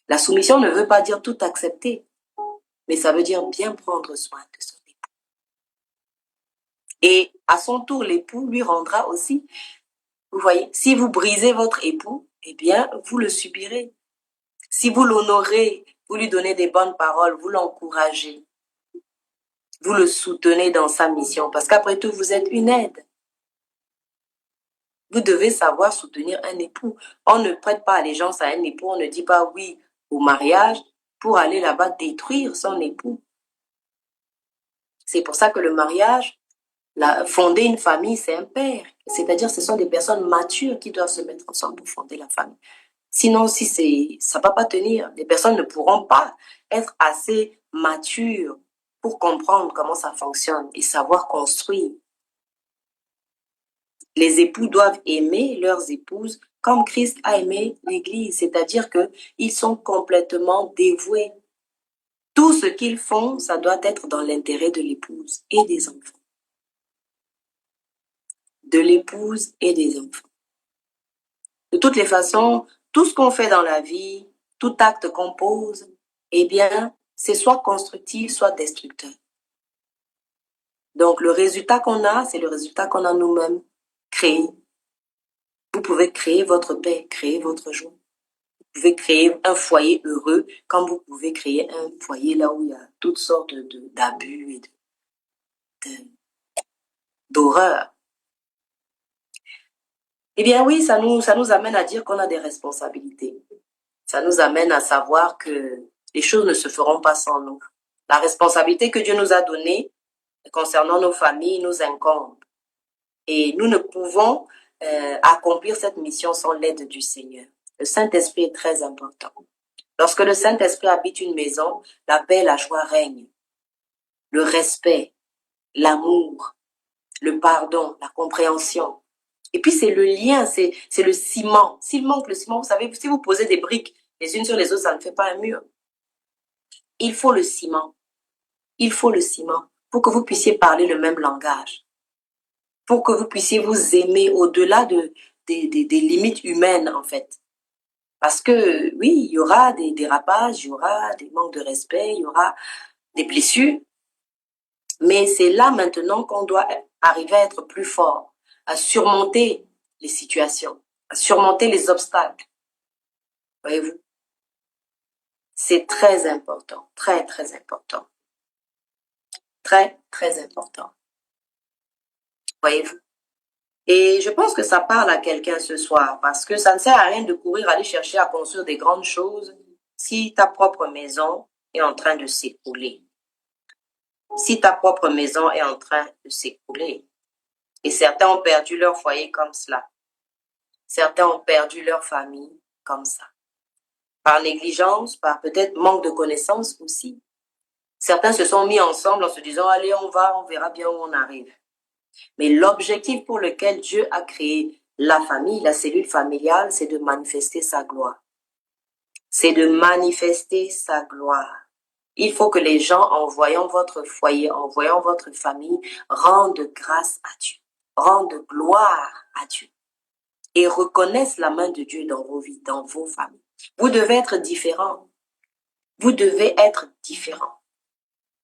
La soumission ne veut pas dire tout accepter, mais ça veut dire bien prendre soin de son époux. Et à son tour, l'époux lui rendra aussi. Vous voyez, si vous brisez votre époux, eh bien, vous le subirez. Si vous l'honorez, vous lui donnez des bonnes paroles, vous l'encouragez, vous le soutenez dans sa mission, parce qu'après tout, vous êtes une aide. Vous devez savoir soutenir un époux. On ne prête pas allégeance à un époux, on ne dit pas oui au mariage pour aller là-bas détruire son époux. C'est pour ça que le mariage, fonder une famille, c'est un père. C'est-à-dire ce sont des personnes matures qui doivent se mettre ensemble pour fonder la famille. Sinon, ça ne va pas tenir. Les personnes ne pourront pas être assez matures pour comprendre comment ça fonctionne et savoir construire. Les époux doivent aimer leurs épouses comme Christ a aimé l'Église, c'est-à-dire qu'ils sont complètement dévoués. Tout ce qu'ils font, ça doit être dans l'intérêt de l'épouse et des enfants. De l'épouse et des enfants. De toutes les façons, tout ce qu'on fait dans la vie, tout acte qu'on pose, eh bien, c'est soit constructif, soit destructeur. Donc, le résultat qu'on a, c'est le résultat qu'on a nous-mêmes créé. Vous pouvez créer votre paix, créer votre joie. Vous pouvez créer un foyer heureux, comme vous pouvez créer un foyer là où il y a toutes sortes d'abus et d'horreur. Eh bien oui, ça nous amène à dire qu'on a des responsabilités. Ça nous amène à savoir que les choses ne se feront pas sans nous. La responsabilité que Dieu nous a donnée concernant nos familles nous incombe. Et nous ne pouvons accomplir cette mission sans l'aide du Seigneur. Le Saint-Esprit est très important. Lorsque le Saint-Esprit habite une maison, la paix et la joie règnent. Le respect, l'amour, le pardon, la compréhension. Et puis c'est le lien, c'est le ciment. S'il manque le ciment, vous savez, si vous posez des briques les unes sur les autres, ça ne fait pas un mur. Il faut le ciment. Il faut le ciment pour que vous puissiez parler le même langage. Pour que vous puissiez vous aimer au-delà des limites humaines, en fait. Parce que, oui, il y aura des dérapages, il y aura des manques de respect, il y aura des blessures. Mais c'est là maintenant qu'on doit arriver à être plus fort, à surmonter les situations, à surmonter les obstacles. Voyez-vous? C'est très important, très, très important. Très, très important. Voyez-vous? Et je pense que ça parle à quelqu'un ce soir, parce que ça ne sert à rien de courir, aller chercher à construire des grandes choses si ta propre maison est en train de s'écrouler. Si ta propre maison est en train de s'écrouler. Et certains ont perdu leur foyer comme cela. Certains ont perdu leur famille comme ça. Par négligence, par peut-être manque de connaissances aussi. Certains se sont mis ensemble en se disant, allez, on verra bien où on arrive. Mais l'objectif pour lequel Dieu a créé la famille, la cellule familiale, c'est de manifester sa gloire. C'est de manifester sa gloire. Il faut que les gens, en voyant votre foyer, en voyant votre famille, rendent grâce à Dieu, rendent gloire à Dieu et reconnaissent la main de Dieu dans vos vies, dans vos familles. Vous devez être différents. Vous devez être différents.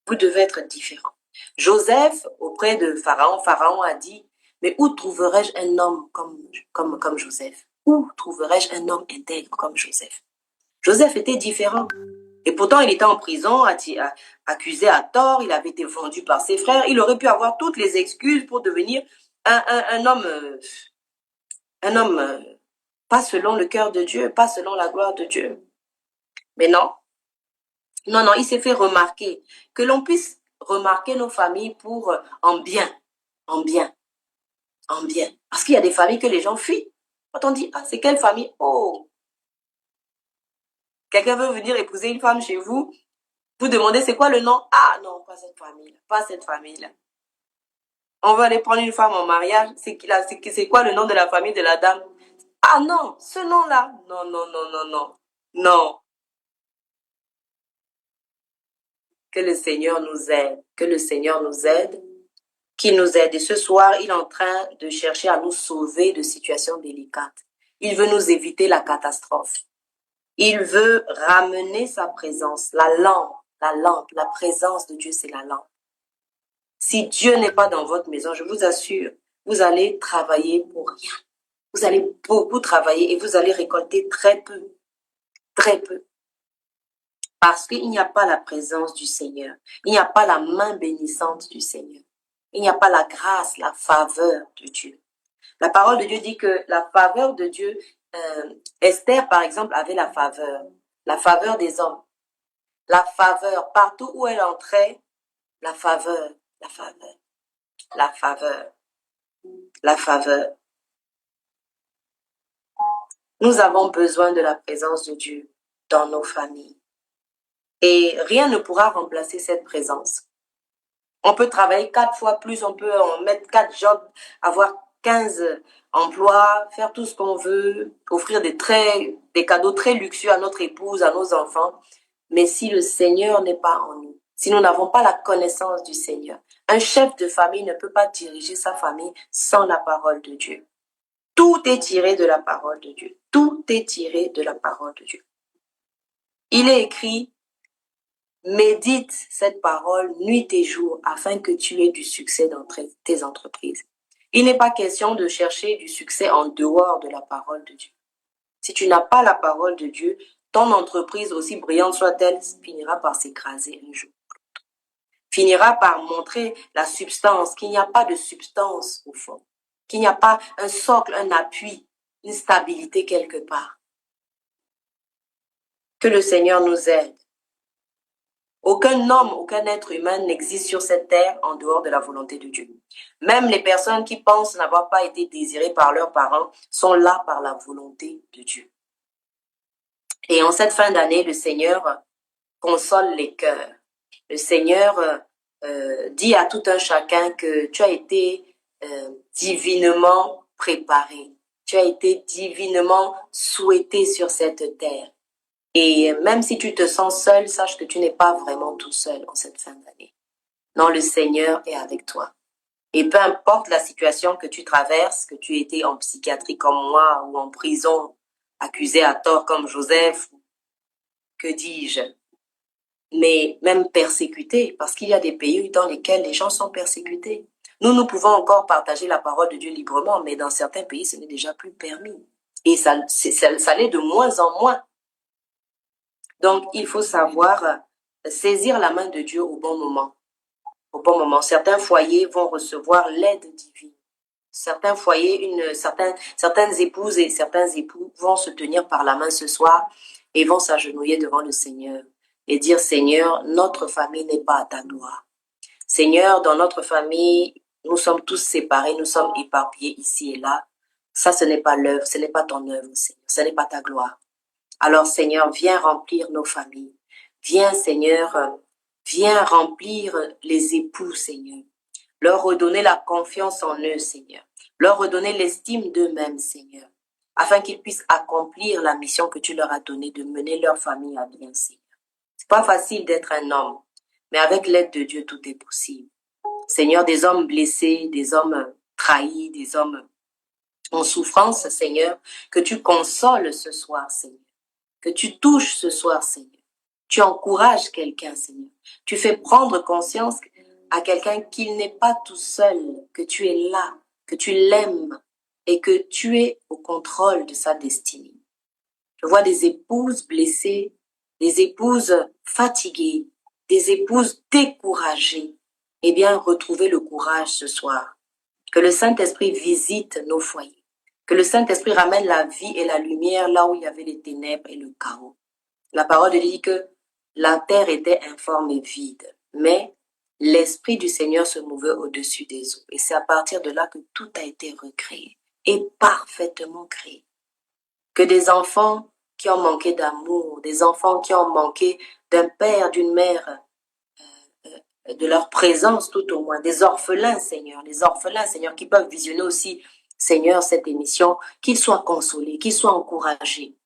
Vous devez être différents. Joseph, auprès de Pharaon, Pharaon a dit, mais où trouverai-je un homme comme Joseph? Où trouverai-je un homme intègre comme Joseph? Joseph était différent. Et pourtant, il était en prison, accusé à tort, il avait été vendu par ses frères. Il aurait pu avoir toutes les excuses pour devenir un homme pas selon le cœur de Dieu, pas selon la gloire de Dieu. Mais non, il s'est fait remarquer. Que l'on puisse remarquer nos familles pour en bien. Parce qu'il y a des familles que les gens fuient. Quand on dit, c'est quelle famille? Oh! Quelqu'un veut venir épouser une femme chez vous, vous demandez c'est quoi le nom? Ah non, pas cette famille-là, pas cette famille-là. On va aller prendre une femme en mariage, c'est quoi le nom de la famille de la dame? Ah non, ce nom-là, non. Que le Seigneur nous aide, qu'il nous aide. Et ce soir, il est en train de chercher à nous sauver de situations délicates. Il veut nous éviter la catastrophe. Il veut ramener sa présence, la lampe, la présence de Dieu, c'est la lampe. Si Dieu n'est pas dans votre maison, je vous assure, vous allez travailler pour rien. Vous allez beaucoup travailler et vous allez récolter très peu. Parce qu'il n'y a pas la présence du Seigneur. Il n'y a pas la main bénissante du Seigneur. Il n'y a pas la grâce, la faveur de Dieu. La parole de Dieu dit que la faveur de Dieu, Esther, par exemple, avait la faveur des hommes. La faveur, partout où elle entrait, la faveur. Nous avons besoin de la présence de Dieu dans nos familles. Et rien ne pourra remplacer cette présence. On peut travailler 4 fois plus, on peut en mettre 4 jobs, avoir 15 emplois, faire tout ce qu'on veut, offrir des cadeaux très luxueux à notre épouse, à nos enfants. Mais si le Seigneur n'est pas en nous, si nous n'avons pas la connaissance du Seigneur, un chef de famille ne peut pas diriger sa famille sans la parole de Dieu. Tout est tiré de la parole de Dieu. Tout est tiré de la parole de Dieu. Il est écrit, médite cette parole nuit et jour afin que tu aies du succès dans tes entreprises. Il n'est pas question de chercher du succès en dehors de la parole de Dieu. Si tu n'as pas la parole de Dieu, ton entreprise, aussi brillante soit-elle, finira par s'écraser un jour. finira par montrer la substance, qu'il n'y a pas de substance au fond, qu'il n'y a pas un socle, un appui, une stabilité quelque part. Que le Seigneur nous aide. Aucun homme, aucun être humain n'existe sur cette terre en dehors de la volonté de Dieu. Même les personnes qui pensent n'avoir pas été désirées par leurs parents sont là par la volonté de Dieu. Et en cette fin d'année, le Seigneur console les cœurs. Le Seigneur dit à tout un chacun que tu as été divinement préparé. Tu as été divinement souhaité sur cette terre. Et même si tu te sens seul, sache que tu n'es pas vraiment tout seul en cette fin d'année. Non, le Seigneur est avec toi. Et peu importe la situation que tu traverses, que tu étais en psychiatrie comme moi ou en prison, accusé à tort comme Joseph, que dis-je, mais même persécuté, parce qu'il y a des pays dans lesquels les gens sont persécutés. Nous pouvons encore partager la parole de Dieu librement, mais dans certains pays, ce n'est déjà plus permis. Et ça l'est de moins en moins. Donc, il faut savoir saisir la main de Dieu au bon moment. Au bon moment. Certains foyers vont recevoir l'aide divine. Certains foyers, certaines épouses et certains époux vont se tenir par la main ce soir et vont s'agenouiller devant le Seigneur et dire, Seigneur, notre famille n'est pas à ta gloire. Seigneur, dans notre famille, nous sommes tous séparés, nous sommes éparpillés ici et là. Ça, ce n'est pas l'œuvre, ce n'est pas ton œuvre, Seigneur, ce n'est pas ta gloire. Alors, Seigneur, viens remplir nos familles. Viens, Seigneur, viens remplir les époux, Seigneur. Leur redonner la confiance en eux, Seigneur. Leur redonner l'estime d'eux-mêmes, Seigneur. Afin qu'ils puissent accomplir la mission que tu leur as donnée de mener leur famille à bien, Seigneur. C'est pas facile d'être un homme, mais avec l'aide de Dieu, tout est possible. Seigneur, des hommes blessés, des hommes trahis, des hommes en souffrance, Seigneur, que tu consoles ce soir, Seigneur. Que tu touches ce soir, Seigneur. Tu encourages quelqu'un, Seigneur. Tu fais prendre conscience à quelqu'un qu'il n'est pas tout seul, que tu es là, que tu l'aimes et que tu es au contrôle de sa destinée. Je vois des épouses blessées, des épouses fatiguées, des épouses découragées. Eh bien, retrouvez le courage ce soir. Que le Saint-Esprit visite nos foyers. Que le Saint-Esprit ramène la vie et la lumière là où il y avait les ténèbres et le chaos. La parole dit que la terre était informe et vide, mais l'Esprit du Seigneur se mouvait au-dessus des eaux. Et c'est à partir de là que tout a été recréé et parfaitement créé. Que des enfants qui ont manqué d'amour, des enfants qui ont manqué d'un père, d'une mère, de leur présence tout au moins, des orphelins, Seigneur, les orphelins, Seigneur, qui peuvent visionner aussi, Seigneur, cette émission, qu'ils soient consolés, qu'ils soient encouragés.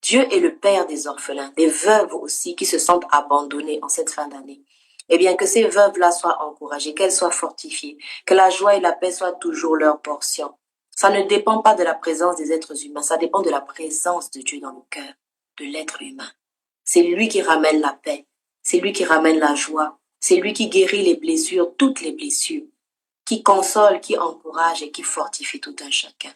Dieu est le Père des orphelins, des veuves aussi qui se sentent abandonnées en cette fin d'année. Eh bien, que ces veuves-là soient encouragées, qu'elles soient fortifiées, que la joie et la paix soient toujours leur portion. Ça ne dépend pas de la présence des êtres humains, ça dépend de la présence de Dieu dans le cœur de l'être humain. C'est lui qui ramène la paix, c'est lui qui ramène la joie, c'est lui qui guérit les blessures, toutes les blessures, qui console, qui encourage et qui fortifie tout un chacun.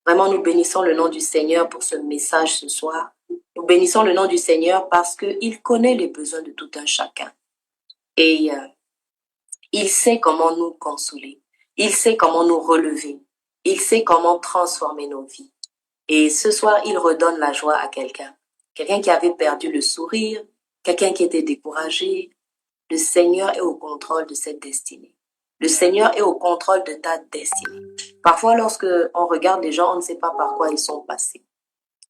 Vraiment, nous bénissons le nom du Seigneur pour ce message ce soir. Nous bénissons le nom du Seigneur parce qu'il connaît les besoins de tout un chacun. Et il sait comment nous consoler. Il sait comment nous relever. Il sait comment transformer nos vies. Et ce soir, il redonne la joie à quelqu'un. Quelqu'un qui avait perdu le sourire, quelqu'un qui était découragé. Le Seigneur est au contrôle de cette destinée. Le Seigneur est au contrôle de ta destinée. Parfois, lorsque on regarde les gens, on ne sait pas par quoi ils sont passés.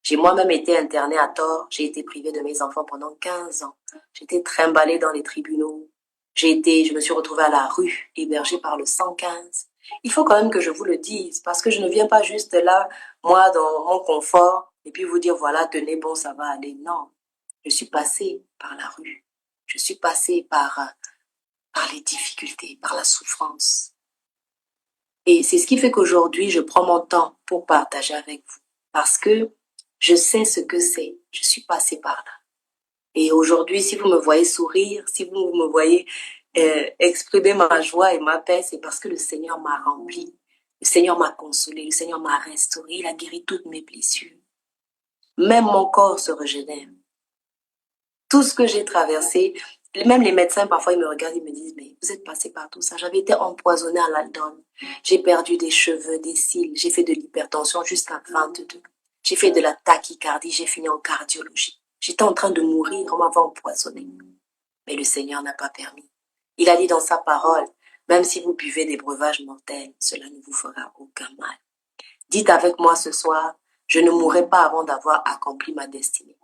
J'ai moi-même été internée à tort. J'ai été privée de mes enfants pendant 15 ans. J'ai été trimballée dans les tribunaux. Je me suis retrouvée à la rue, hébergée par le 115. Il faut quand même que je vous le dise, parce que je ne viens pas juste là, moi, dans mon confort, et puis vous dire, voilà, tenez bon, ça va aller. Non, je suis passée par la rue. Je suis passée par les difficultés, par la souffrance. Et c'est ce qui fait qu'aujourd'hui, je prends mon temps pour partager avec vous. Parce que je sais ce que c'est. Je suis passée par là. Et aujourd'hui, si vous me voyez sourire, si vous me voyez exprimer ma joie et ma paix, c'est parce que le Seigneur m'a rempli. Le Seigneur m'a consolé. Le Seigneur m'a restauré. Il a guéri toutes mes blessures. Même mon corps se régénère. Tout ce que j'ai traversé Même les médecins, parfois, ils me regardent, ils me disent, mais vous êtes passé par tout ça. J'avais été empoisonnée à l'aldone. J'ai perdu des cheveux, des cils. J'ai fait de l'hypertension jusqu'à 22. J'ai fait de la tachycardie. J'ai fini en cardiologie. J'étais en train de mourir. On m'avait empoisonnée. Mais le Seigneur n'a pas permis. Il a dit dans sa parole, même si vous buvez des breuvages mortels, cela ne vous fera aucun mal. Dites avec moi ce soir, je ne mourrai pas avant d'avoir accompli ma destinée.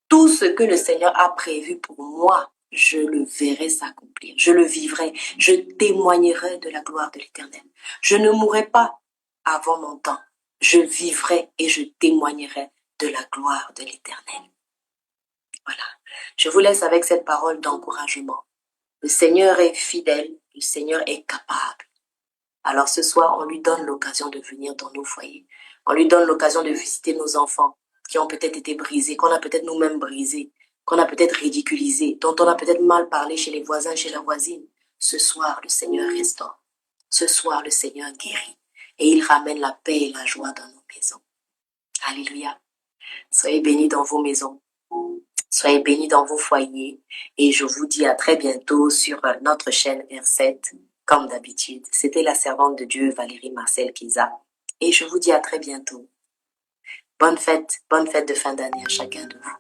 Tout ce que le Seigneur a prévu pour moi, je le verrai s'accomplir. Je le vivrai. Je témoignerai de la gloire de l'Éternel. Je ne mourrai pas avant mon temps. Je vivrai et je témoignerai de la gloire de l'Éternel. Voilà. Je vous laisse avec cette parole d'encouragement. Le Seigneur est fidèle. Le Seigneur est capable. Alors ce soir, on lui donne l'occasion de venir dans nos foyers. On lui donne l'occasion de visiter nos enfants qui ont peut-être été brisés, qu'on a peut-être nous-mêmes brisés, qu'on a peut-être ridiculisés, dont on a peut-être mal parlé chez les voisins, chez la voisine. Ce soir, le Seigneur restaure. Ce soir, le Seigneur guérit. Et il ramène la paix et la joie dans nos maisons. Alléluia. Soyez bénis dans vos maisons. Soyez bénis dans vos foyers. Et je vous dis à très bientôt sur notre chaîne R7. Comme d'habitude, c'était la servante de Dieu, Valérie Marcel Kiza. Et je vous dis à très bientôt. Bonne fête de fin d'année à chacun de vous.